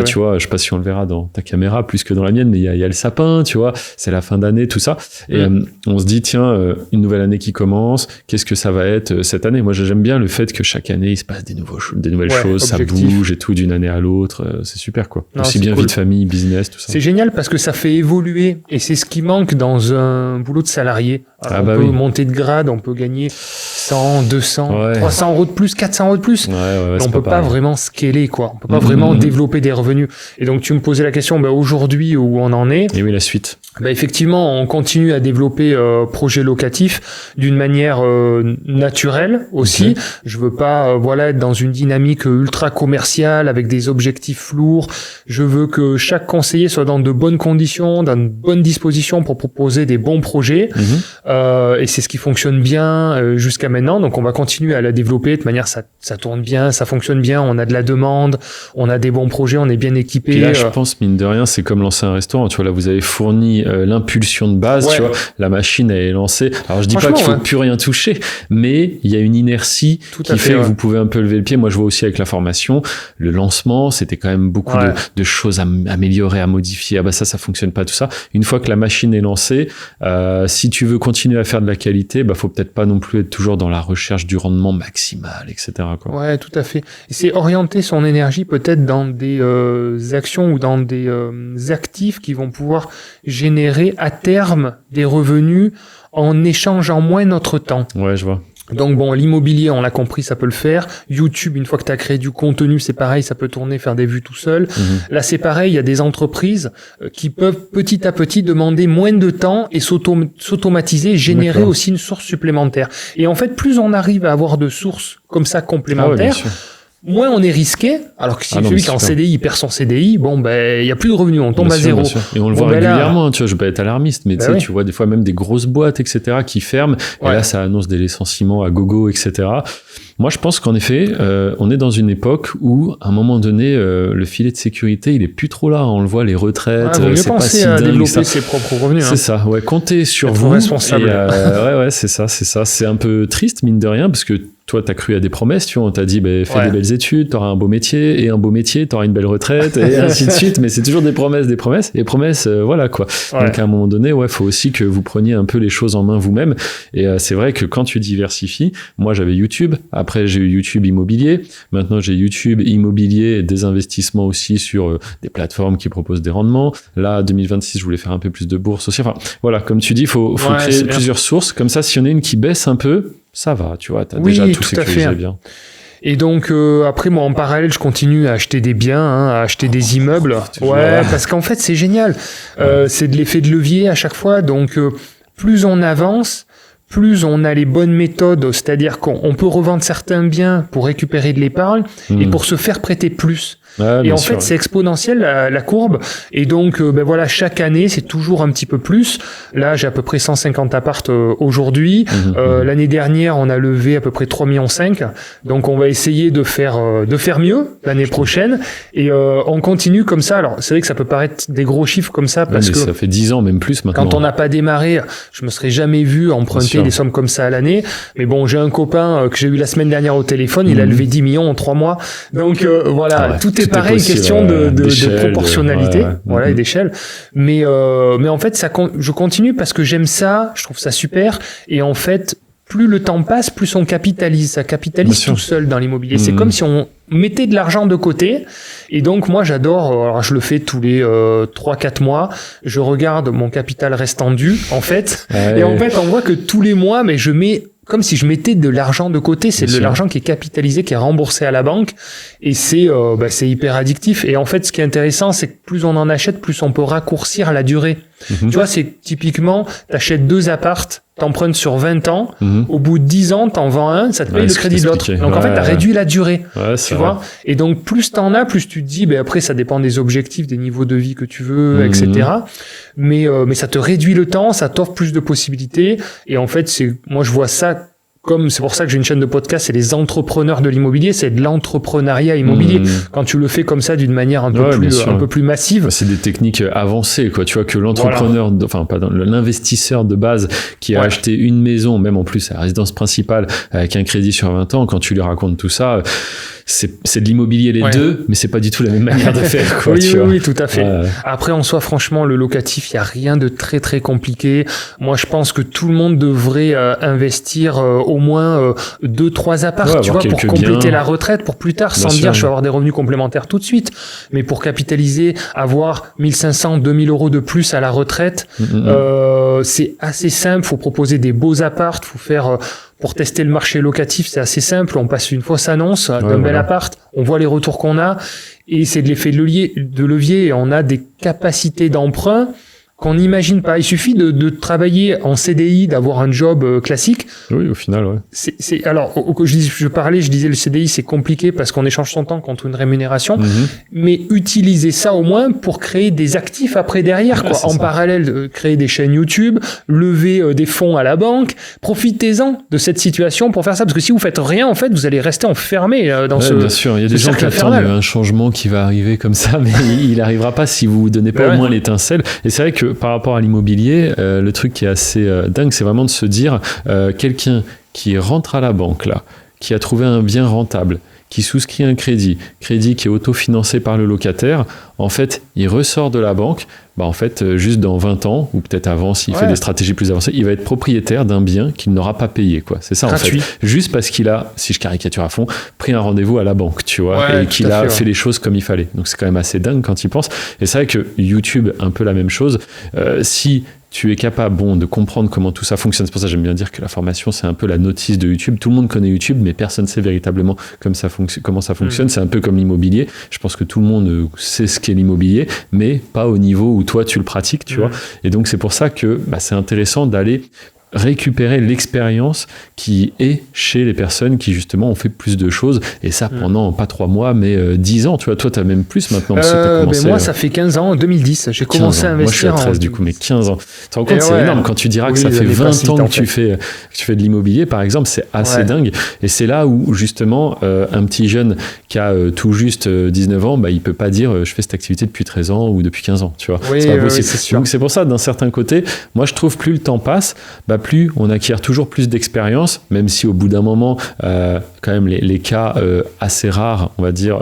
Tu vois, je sais pas si on le verra dans ta caméra plus que dans la mienne, mais il y a le sapin, tu vois. C'est la fin d'année, tout ça. Et on se dit, tiens, une nouvelle année qui commence. Qu'est-ce que ça va être cette année? Moi, j'aime bien le fait que chaque année, il se passe des nouvelles choses, objectif. Ça bouge et tout d'une année à l'autre. C'est super, quoi. Non, aussi bien vie de famille, business, tout ça. C'est génial parce que ça fait évoluer, et c'est ce qui manque dans un boulot de salarié. Alors, on peut monter de grade, on peut gagner 100, 200, 300 euros de plus, 400 euros de plus. On peut pas vraiment scaler, quoi. On peut pas vraiment développer des revenus. Et donc, tu me posais la question, aujourd'hui, où on en est. Et oui, la suite. Effectivement, on continue à développer Projet Locatif d'une manière naturelle aussi. Okay. Je veux pas être dans une dynamique ultra commerciale avec des objectifs lourds. Je veux que chaque conseiller soit dans de bonnes conditions, dans de bonnes dispositions pour proposer des bons projets. Et c'est ce qui fonctionne bien jusqu'à maintenant. Donc on va continuer à la développer de manière ça tourne bien, ça fonctionne bien, on a de la demande, on a des bons projets, on est bien équipé. Puis là, je pense, mine de rien, c'est comme lancer un restaurant. Tu vois, là, vous avez fourni l'impulsion de base, tu vois, la machine elle est lancée. Alors je dis pas qu'il faut plus rien toucher, mais il y a une inertie qui fait que vous pouvez un peu lever le pied. Moi, je vois aussi avec la formation, le lancement, c'était quand même beaucoup de choses à améliorer, à modifier. Ah bah ça fonctionne pas, tout ça. Une fois que la machine est lancée, si tu veux continuer à faire de la qualité, bah faut peut-être pas non plus être toujours dans la recherche du rendement maximal, etc. quoi. Ouais, tout à fait. Et c'est orienter son énergie peut-être dans des actions ou dans des actifs qui vont pouvoir générer à terme des revenus en échangeant moins notre temps. Ouais, je vois. Donc bon, l'immobilier, on l'a compris, ça peut le faire. YouTube, une fois que tu as créé du contenu, c'est pareil, ça peut tourner, faire des vues tout seul. Là, c'est pareil, il y a des entreprises qui peuvent petit à petit demander moins de temps et s'automatiser, générer aussi une source supplémentaire. Et en fait, plus on arrive à avoir de sources comme ça complémentaires, moins on est risqué, alors que si celui qui est en CDI, il perd son CDI, bon, ben, il y a plus de revenus, on tombe à zéro. Et on le voit régulièrement, tu vois, je vais pas être alarmiste, mais tu vois, des fois même des grosses boîtes, etc., qui ferment, et là, ça annonce des licenciements à gogo, etc. Moi, je pense qu'en effet, on est dans une époque où, à un moment donné, le filet de sécurité, il est plus trop là. On le voit, les retraites, c'est pas si dingue. À développer ses propres revenus. C'est ça, ouais, comptez sur vous. Responsable. Ouais, c'est ça. C'est un peu triste, mine de rien, parce que toi, t'as cru à des promesses, tu vois, on t'a dit, fais des belles études, t'auras un beau métier, et un beau métier, t'auras une belle retraite, et ainsi de suite, mais c'est toujours des promesses, et promesses, voilà, quoi. Donc, à un moment donné, faut aussi que vous preniez un peu les choses en main vous-même, et c'est vrai que quand tu diversifies, moi, j'avais YouTube, après, j'ai eu YouTube immobilier, maintenant, j'ai YouTube immobilier et des investissements aussi sur des plateformes qui proposent des rendements. Là, 2026, je voulais faire un peu plus de bourse aussi. Enfin, voilà, comme tu dis, faut créer plusieurs sources, comme ça, si on a une qui baisse un peu, ça va, tu vois, t'as déjà tout sécurisé bien. Et donc après moi en parallèle je continue à acheter des biens, à acheter des immeubles, parce qu'en fait c'est génial, c'est de l'effet de levier à chaque fois, donc plus on avance, plus on a les bonnes méthodes, c'est-à-dire qu'on peut revendre certains biens pour récupérer de l'épargne et pour se faire prêter plus. Et en fait, c'est exponentiel la courbe. Et donc, voilà, chaque année, c'est toujours un petit peu plus. Là, j'ai à peu près 150 appartes aujourd'hui. L'année dernière, on a levé à peu près 3,5 millions. Donc, on va essayer de faire mieux l'année prochaine. Et on continue comme ça. Alors, c'est vrai que ça peut paraître des gros chiffres comme ça parce que ça fait 10 ans, même plus maintenant. Quand on n'a pas démarré, je me serais jamais vu emprunter des sommes comme ça à l'année. Mais bon, j'ai un copain que j'ai eu la semaine dernière au téléphone. Il a levé 10 millions en 3 mois. Donc, voilà, tout est pareil, possible, question de proportionnalité, et d'échelle. Mais en fait, je continue parce que j'aime ça, je trouve ça super. Et en fait, plus le temps passe, plus on capitalise. Ça capitalise tout seul dans l'immobilier. C'est comme si on mettait de l'argent de côté. Et donc, moi, j'adore, alors je le fais tous les 3-4 mois. Je regarde mon capital restant dû, en fait. Et en fait, on voit que tous les mois, mais je mets comme si je mettais de l'argent de côté, c'est de l'argent qui est capitalisé, qui est remboursé à la banque, et c'est hyper addictif. Et en fait, ce qui est intéressant, c'est que plus on en achète, plus on peut raccourcir la durée. Tu vois, c'est typiquement, t'achètes 2 appartes, t'empruntes sur 20 ans, au bout de 10 ans, t'en vends un, ça te paye le crédit de l'autre. Donc en fait, t'as réduit la durée, tu vois. Et donc, plus t'en as, plus tu te dis, après, ça dépend des objectifs, des niveaux de vie que tu veux, etc. Mais ça te réduit le temps, ça t'offre plus de possibilités. Et en fait, moi, je vois ça c'est pour ça que j'ai une chaîne de podcast, c'est les entrepreneurs de l'immobilier, c'est de l'entrepreneuriat immobilier. Quand tu le fais comme ça d'une manière un peu plus massive. C'est des techniques avancées, quoi. Tu vois que l'entrepreneur, l'investisseur de base qui a acheté une maison, même en plus à résidence principale, avec un crédit sur 20 ans, quand tu lui racontes tout ça, c'est de l'immobilier les deux, mais c'est pas du tout la même manière de faire, quoi. Oui, tout à fait. Après, en soi, franchement, le locatif, il y a rien de très très compliqué. Moi, je pense que tout le monde devrait investir au moins 2-3 apparts, tu vois, pour compléter la retraite pour plus tard, sans dire je vais avoir des revenus complémentaires tout de suite, mais pour capitaliser, avoir 1500, 2000 euros de plus à la retraite, c'est assez simple. Faut proposer des beaux apparts, faut faire pour tester le marché locatif, c'est assez simple. On passe une fausse annonce d'un bel appart, on voit les retours qu'on a, et c'est de l'effet de levier, et on a des capacités d'emprunt qu'on n'imagine pas. Il suffit de travailler en CDI, d'avoir un job classique. Oui, au final, ouais. Alors, je disais le CDI, c'est compliqué parce qu'on échange son temps contre une rémunération, mais utiliser ça au moins pour créer des actifs après derrière, quoi. En parallèle, créer des chaînes YouTube, lever des fonds à la banque. Profitez-en de cette situation pour faire ça, parce que si vous faites rien, en fait, vous allez rester enfermé dans ce. Bien sûr, il y a des gens qui attendent un changement qui va arriver comme ça, mais il n'arrivera pas si vous ne donnez pas au moins l'étincelle. Et c'est vrai que par rapport à l'immobilier, le truc qui est assez dingue, c'est vraiment de se dire quelqu'un qui rentre à la banque là, qui a trouvé un bien rentable, qui souscrit un crédit qui est autofinancé par le locataire, en fait, il ressort de la banque, en fait, juste dans 20 ans, ou peut-être avant, s'il fait des stratégies plus avancées, il va être propriétaire d'un bien qu'il n'aura pas payé, quoi. C'est ça, gratuit. En fait. Juste parce qu'il a, si je caricature à fond, pris un rendez-vous à la banque, tu vois, et qu'il a fait les choses comme il fallait. Donc, c'est quand même assez dingue quand il pense. Et c'est vrai que YouTube, un peu la même chose. Si tu es capable de comprendre comment tout ça fonctionne. C'est pour ça que j'aime bien dire que la formation, c'est un peu la notice de YouTube. Tout le monde connaît YouTube, mais personne ne sait véritablement comment ça fonctionne. C'est un peu comme l'immobilier. Je pense que tout le monde sait ce qu'est l'immobilier, mais pas au niveau où toi, tu le pratiques, tu vois. Et donc, c'est pour ça que c'est intéressant d'aller récupérer l'expérience qui est chez les personnes qui justement ont fait plus de choses, et ça pendant pas 3 mois mais 10 ans, tu vois. Toi t'as même plus maintenant parce que t'as commencé, moi ça fait 15 ans, en 2010 j'ai commencé à investir. Moi je suis à 13 du coup, mais 15 ans, tu te rends compte, c'est énorme quand tu diras que ça fait 20 ans que tu fais de l'immobilier par exemple, c'est assez dingue. Et c'est là où justement un petit jeune qui a tout juste 19 ans, il peut pas dire je fais cette activité depuis 13 ans ou depuis 15 ans, tu vois. C'est pas possible. C'est sûr. Donc c'est pour ça, d'un certain côté, moi je trouve plus le temps passe, plus on acquiert toujours plus d'expérience, même si au bout d'un moment, quand même les cas assez rares, on va dire,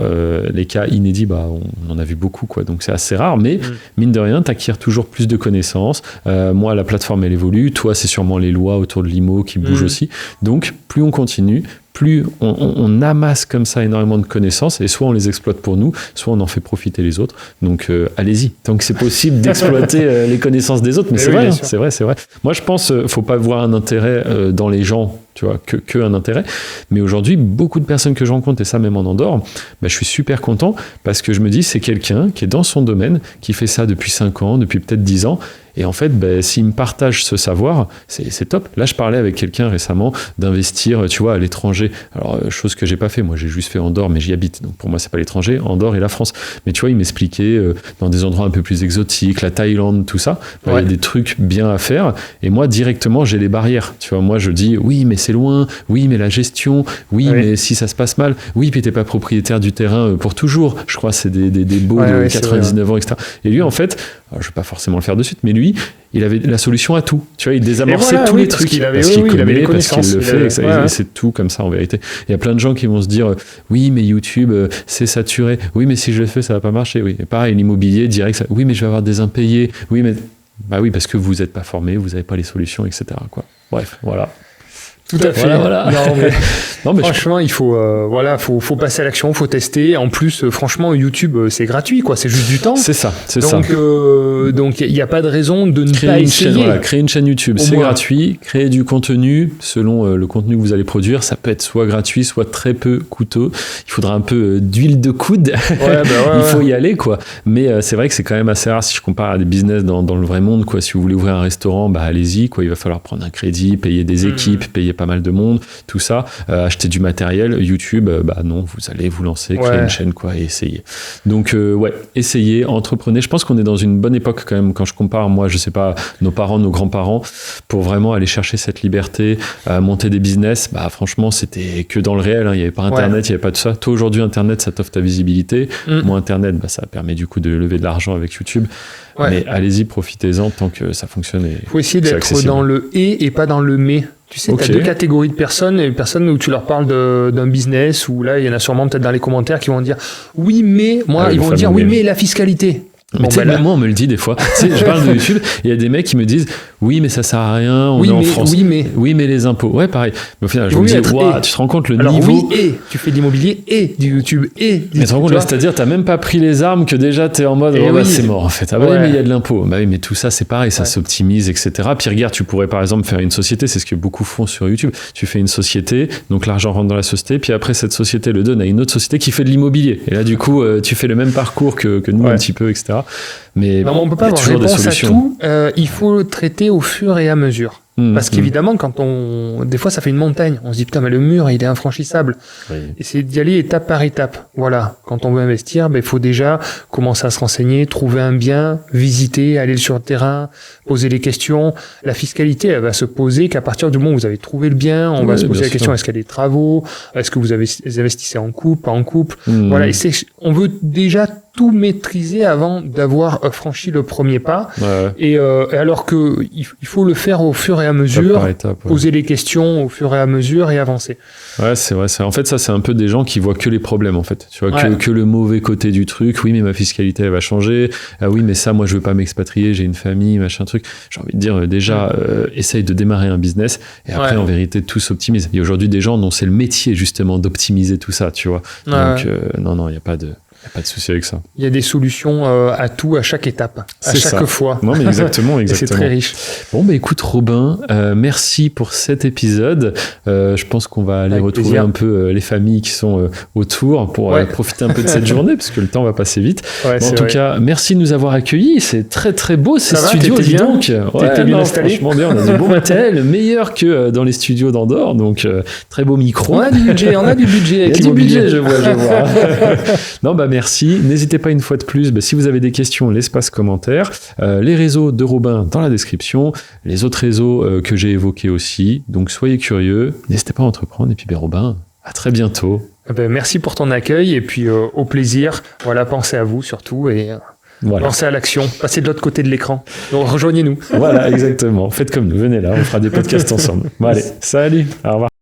les cas inédits, on en a vu beaucoup, quoi. Donc c'est assez rare, mais mine de rien, tu acquiers toujours plus de connaissances. Moi, la plateforme, elle évolue. Toi, c'est sûrement les lois autour de l'IMO qui bougent aussi. Donc, plus on continue, plus on amasse comme ça énormément de connaissances, et soit on les exploite pour nous, soit on en fait profiter les autres. Donc allez-y, tant que c'est possible d'exploiter les connaissances des autres. Mais c'est vrai, c'est vrai. Moi je pense faut pas voir un intérêt dans les gens, tu vois, que un intérêt. Mais aujourd'hui, beaucoup de personnes que je rencontre, et ça même en Andorre, je suis super content parce que je me dis c'est quelqu'un qui est dans son domaine, qui fait ça depuis 5 ans, depuis peut-être 10 ans. Et en fait, s'il me partage ce savoir, c'est top. Là, je parlais avec quelqu'un récemment d'investir, tu vois, à l'étranger. Alors, chose que j'ai pas fait. Moi, j'ai juste fait Andorre, mais j'y habite. Donc, pour moi, c'est pas l'étranger. Andorre et la France. Mais tu vois, il m'expliquait dans des endroits un peu plus exotiques, la Thaïlande, tout ça. Il y a des trucs bien à faire. Et moi, directement, j'ai les barrières. Tu vois, moi, je dis, oui, mais c'est loin. Oui, mais la gestion. Oui, mais si ça se passe mal. Oui, puis t'es pas propriétaire du terrain pour toujours. Je crois que c'est des beaux de 99 ans, etc. Et lui, en fait, je vais pas forcément le faire de suite, mais lui, il avait la solution à tout. Tu vois, il désamorçait tous les trucs parce qu'il connaît, parce qu'il le fait, et c'est tout comme ça en vérité. Il y a plein de gens qui vont se dire oui, mais YouTube, c'est saturé. Oui, mais si je le fais, ça va pas marcher. Oui, et pareil, l'immobilier, direct, ça... oui, mais je vais avoir des impayés. Oui, mais oui, parce que vous n'êtes pas formé, vous n'avez pas les solutions, etc. quoi. Bref, voilà. Tout à fait. Voilà. Non, mais franchement, il faut, faut passer à l'action, faut tester. En plus, franchement, YouTube, c'est gratuit, quoi. C'est juste du temps. C'est ça. Donc, il n'y a pas de raison de ne pas essayer. Créer une chaîne YouTube, c'est gratuit. Créer du contenu, selon le contenu que vous allez produire, ça peut être soit gratuit, soit très peu coûteux. Il faudra un peu d'huile de coude. Il faut y aller, quoi. Mais c'est vrai que c'est quand même assez rare si je compare à des business dans le vrai monde, quoi. Si vous voulez ouvrir un restaurant, allez-y, quoi. Il va falloir prendre un crédit, payer des équipes, payer pas mal de monde, tout ça, acheter du matériel. YouTube, non, vous allez vous lancer, créer une chaîne, quoi, et essayer. Donc essayez, entreprenez. Je pense qu'on est dans une bonne époque quand même, quand je compare, moi, je sais pas, nos parents, nos grands-parents, pour vraiment aller chercher cette liberté, monter des business. Franchement, c'était que dans le réel, hein. Il n'y avait pas Internet, il n'y avait pas tout ça. Toi, aujourd'hui, Internet, ça t'offre ta visibilité. Moi, Internet, ça permet du coup de lever de l'argent avec YouTube. Mais allez-y, profitez-en tant que ça fonctionne. Il faut essayer d'être accessible. Dans le et pas dans le mais. Tu sais, tu as 2 catégories de personnes. Les personnes où tu leur parles d'un business, où là, il y en a sûrement peut-être dans les commentaires qui vont dire oui, mais moi, ils vont dire oui, mais la fiscalité. Mais même moi, on me le dit des fois. Je parle de YouTube, il y a des mecs qui me disent oui, mais ça sert à rien, on est en France. Oui, mais les impôts. Ouais, pareil. Mais au final, je me dis, tu te rends compte le niveau. Oui, et tu fais de l'immobilier et du YouTube et du. Mais tu te rends compte, c'est-à-dire, t'as même pas pris les armes que déjà t'es en mode c'est mort en fait. Oui, mais il y a de l'impôt. Oui, mais tout ça, c'est pareil, ça s'optimise, etc. Puis regarde, tu pourrais par exemple faire une société, c'est ce que beaucoup font sur YouTube. Tu fais une société, donc l'argent rentre dans la société, puis après, cette société le donne à une autre société qui fait de l'immobilier. Et là, du coup, tu fais le même parcours que nous un petit peu, etc. Mais on peut pas avoir réponse à tout. Il faut traiter au fur et à mesure. Parce qu'évidemment, des fois, ça fait une montagne. On se dit, putain, mais le mur, il est infranchissable. Oui. Et c'est d'y aller étape par étape. Voilà. Quand on veut investir, il faut déjà commencer à se renseigner, trouver un bien, visiter, aller sur le terrain, poser les questions. La fiscalité, elle va se poser qu'à partir du moment où vous avez trouvé le bien, on va se poser la question, est-ce qu'il y a des travaux? Est-ce que vous investissez en couple, pas en couple? Voilà. Et on veut déjà tout maîtriser avant d'avoir franchi le premier pas. Ouais. Et alors que il faut le faire au fur et à mesure, poser les questions au fur et à mesure et avancer. Ouais, c'est vrai. En fait, ça, c'est un peu des gens qui voient que les problèmes, en fait. Tu vois, que le mauvais côté du truc. Oui, mais ma fiscalité, elle va changer. Ah oui, mais ça, moi, je veux pas m'expatrier. J'ai une famille, machin truc. J'ai envie de dire, déjà, essaye de démarrer un business. Et après, en vérité, tout s'optimise. Il y a aujourd'hui des gens dont c'est le métier, justement, d'optimiser tout ça, tu vois. Donc, non, il n'y a pas de souci avec ça. Il y a des solutions à tout, à chaque étape, à chaque fois. Non, mais exactement. Et c'est très riche. Bon, écoute, Robin, merci pour cet épisode. Je pense qu'on va aller retrouver un peu les familles qui sont autour pour profiter un peu de cette journée, parce que le temps va passer vite. En tout cas, merci de nous avoir accueillis. C'est très, très beau, ces studios, dis donc. T'étais bien installé. Franchement bien, on a du bon matériel, meilleur que dans les studios d'Andorre. Donc, très beau micro. On a du budget. Il y a du budget, je vois. Non, merci. N'hésitez pas une fois de plus, si vous avez des questions, l'espace commentaire. Les réseaux de Robin dans la description. Les autres réseaux que j'ai évoqués aussi. Donc soyez curieux. N'hésitez pas à entreprendre. Et puis Robin, à très bientôt. Merci pour ton accueil. Et puis au plaisir. Voilà, pensez à vous surtout. Et pensez à l'action. Passez de l'autre côté de l'écran. Donc rejoignez-nous. Voilà, exactement. Faites comme nous. Venez là, on fera des podcasts ensemble. Bon, allez, salut. Au revoir.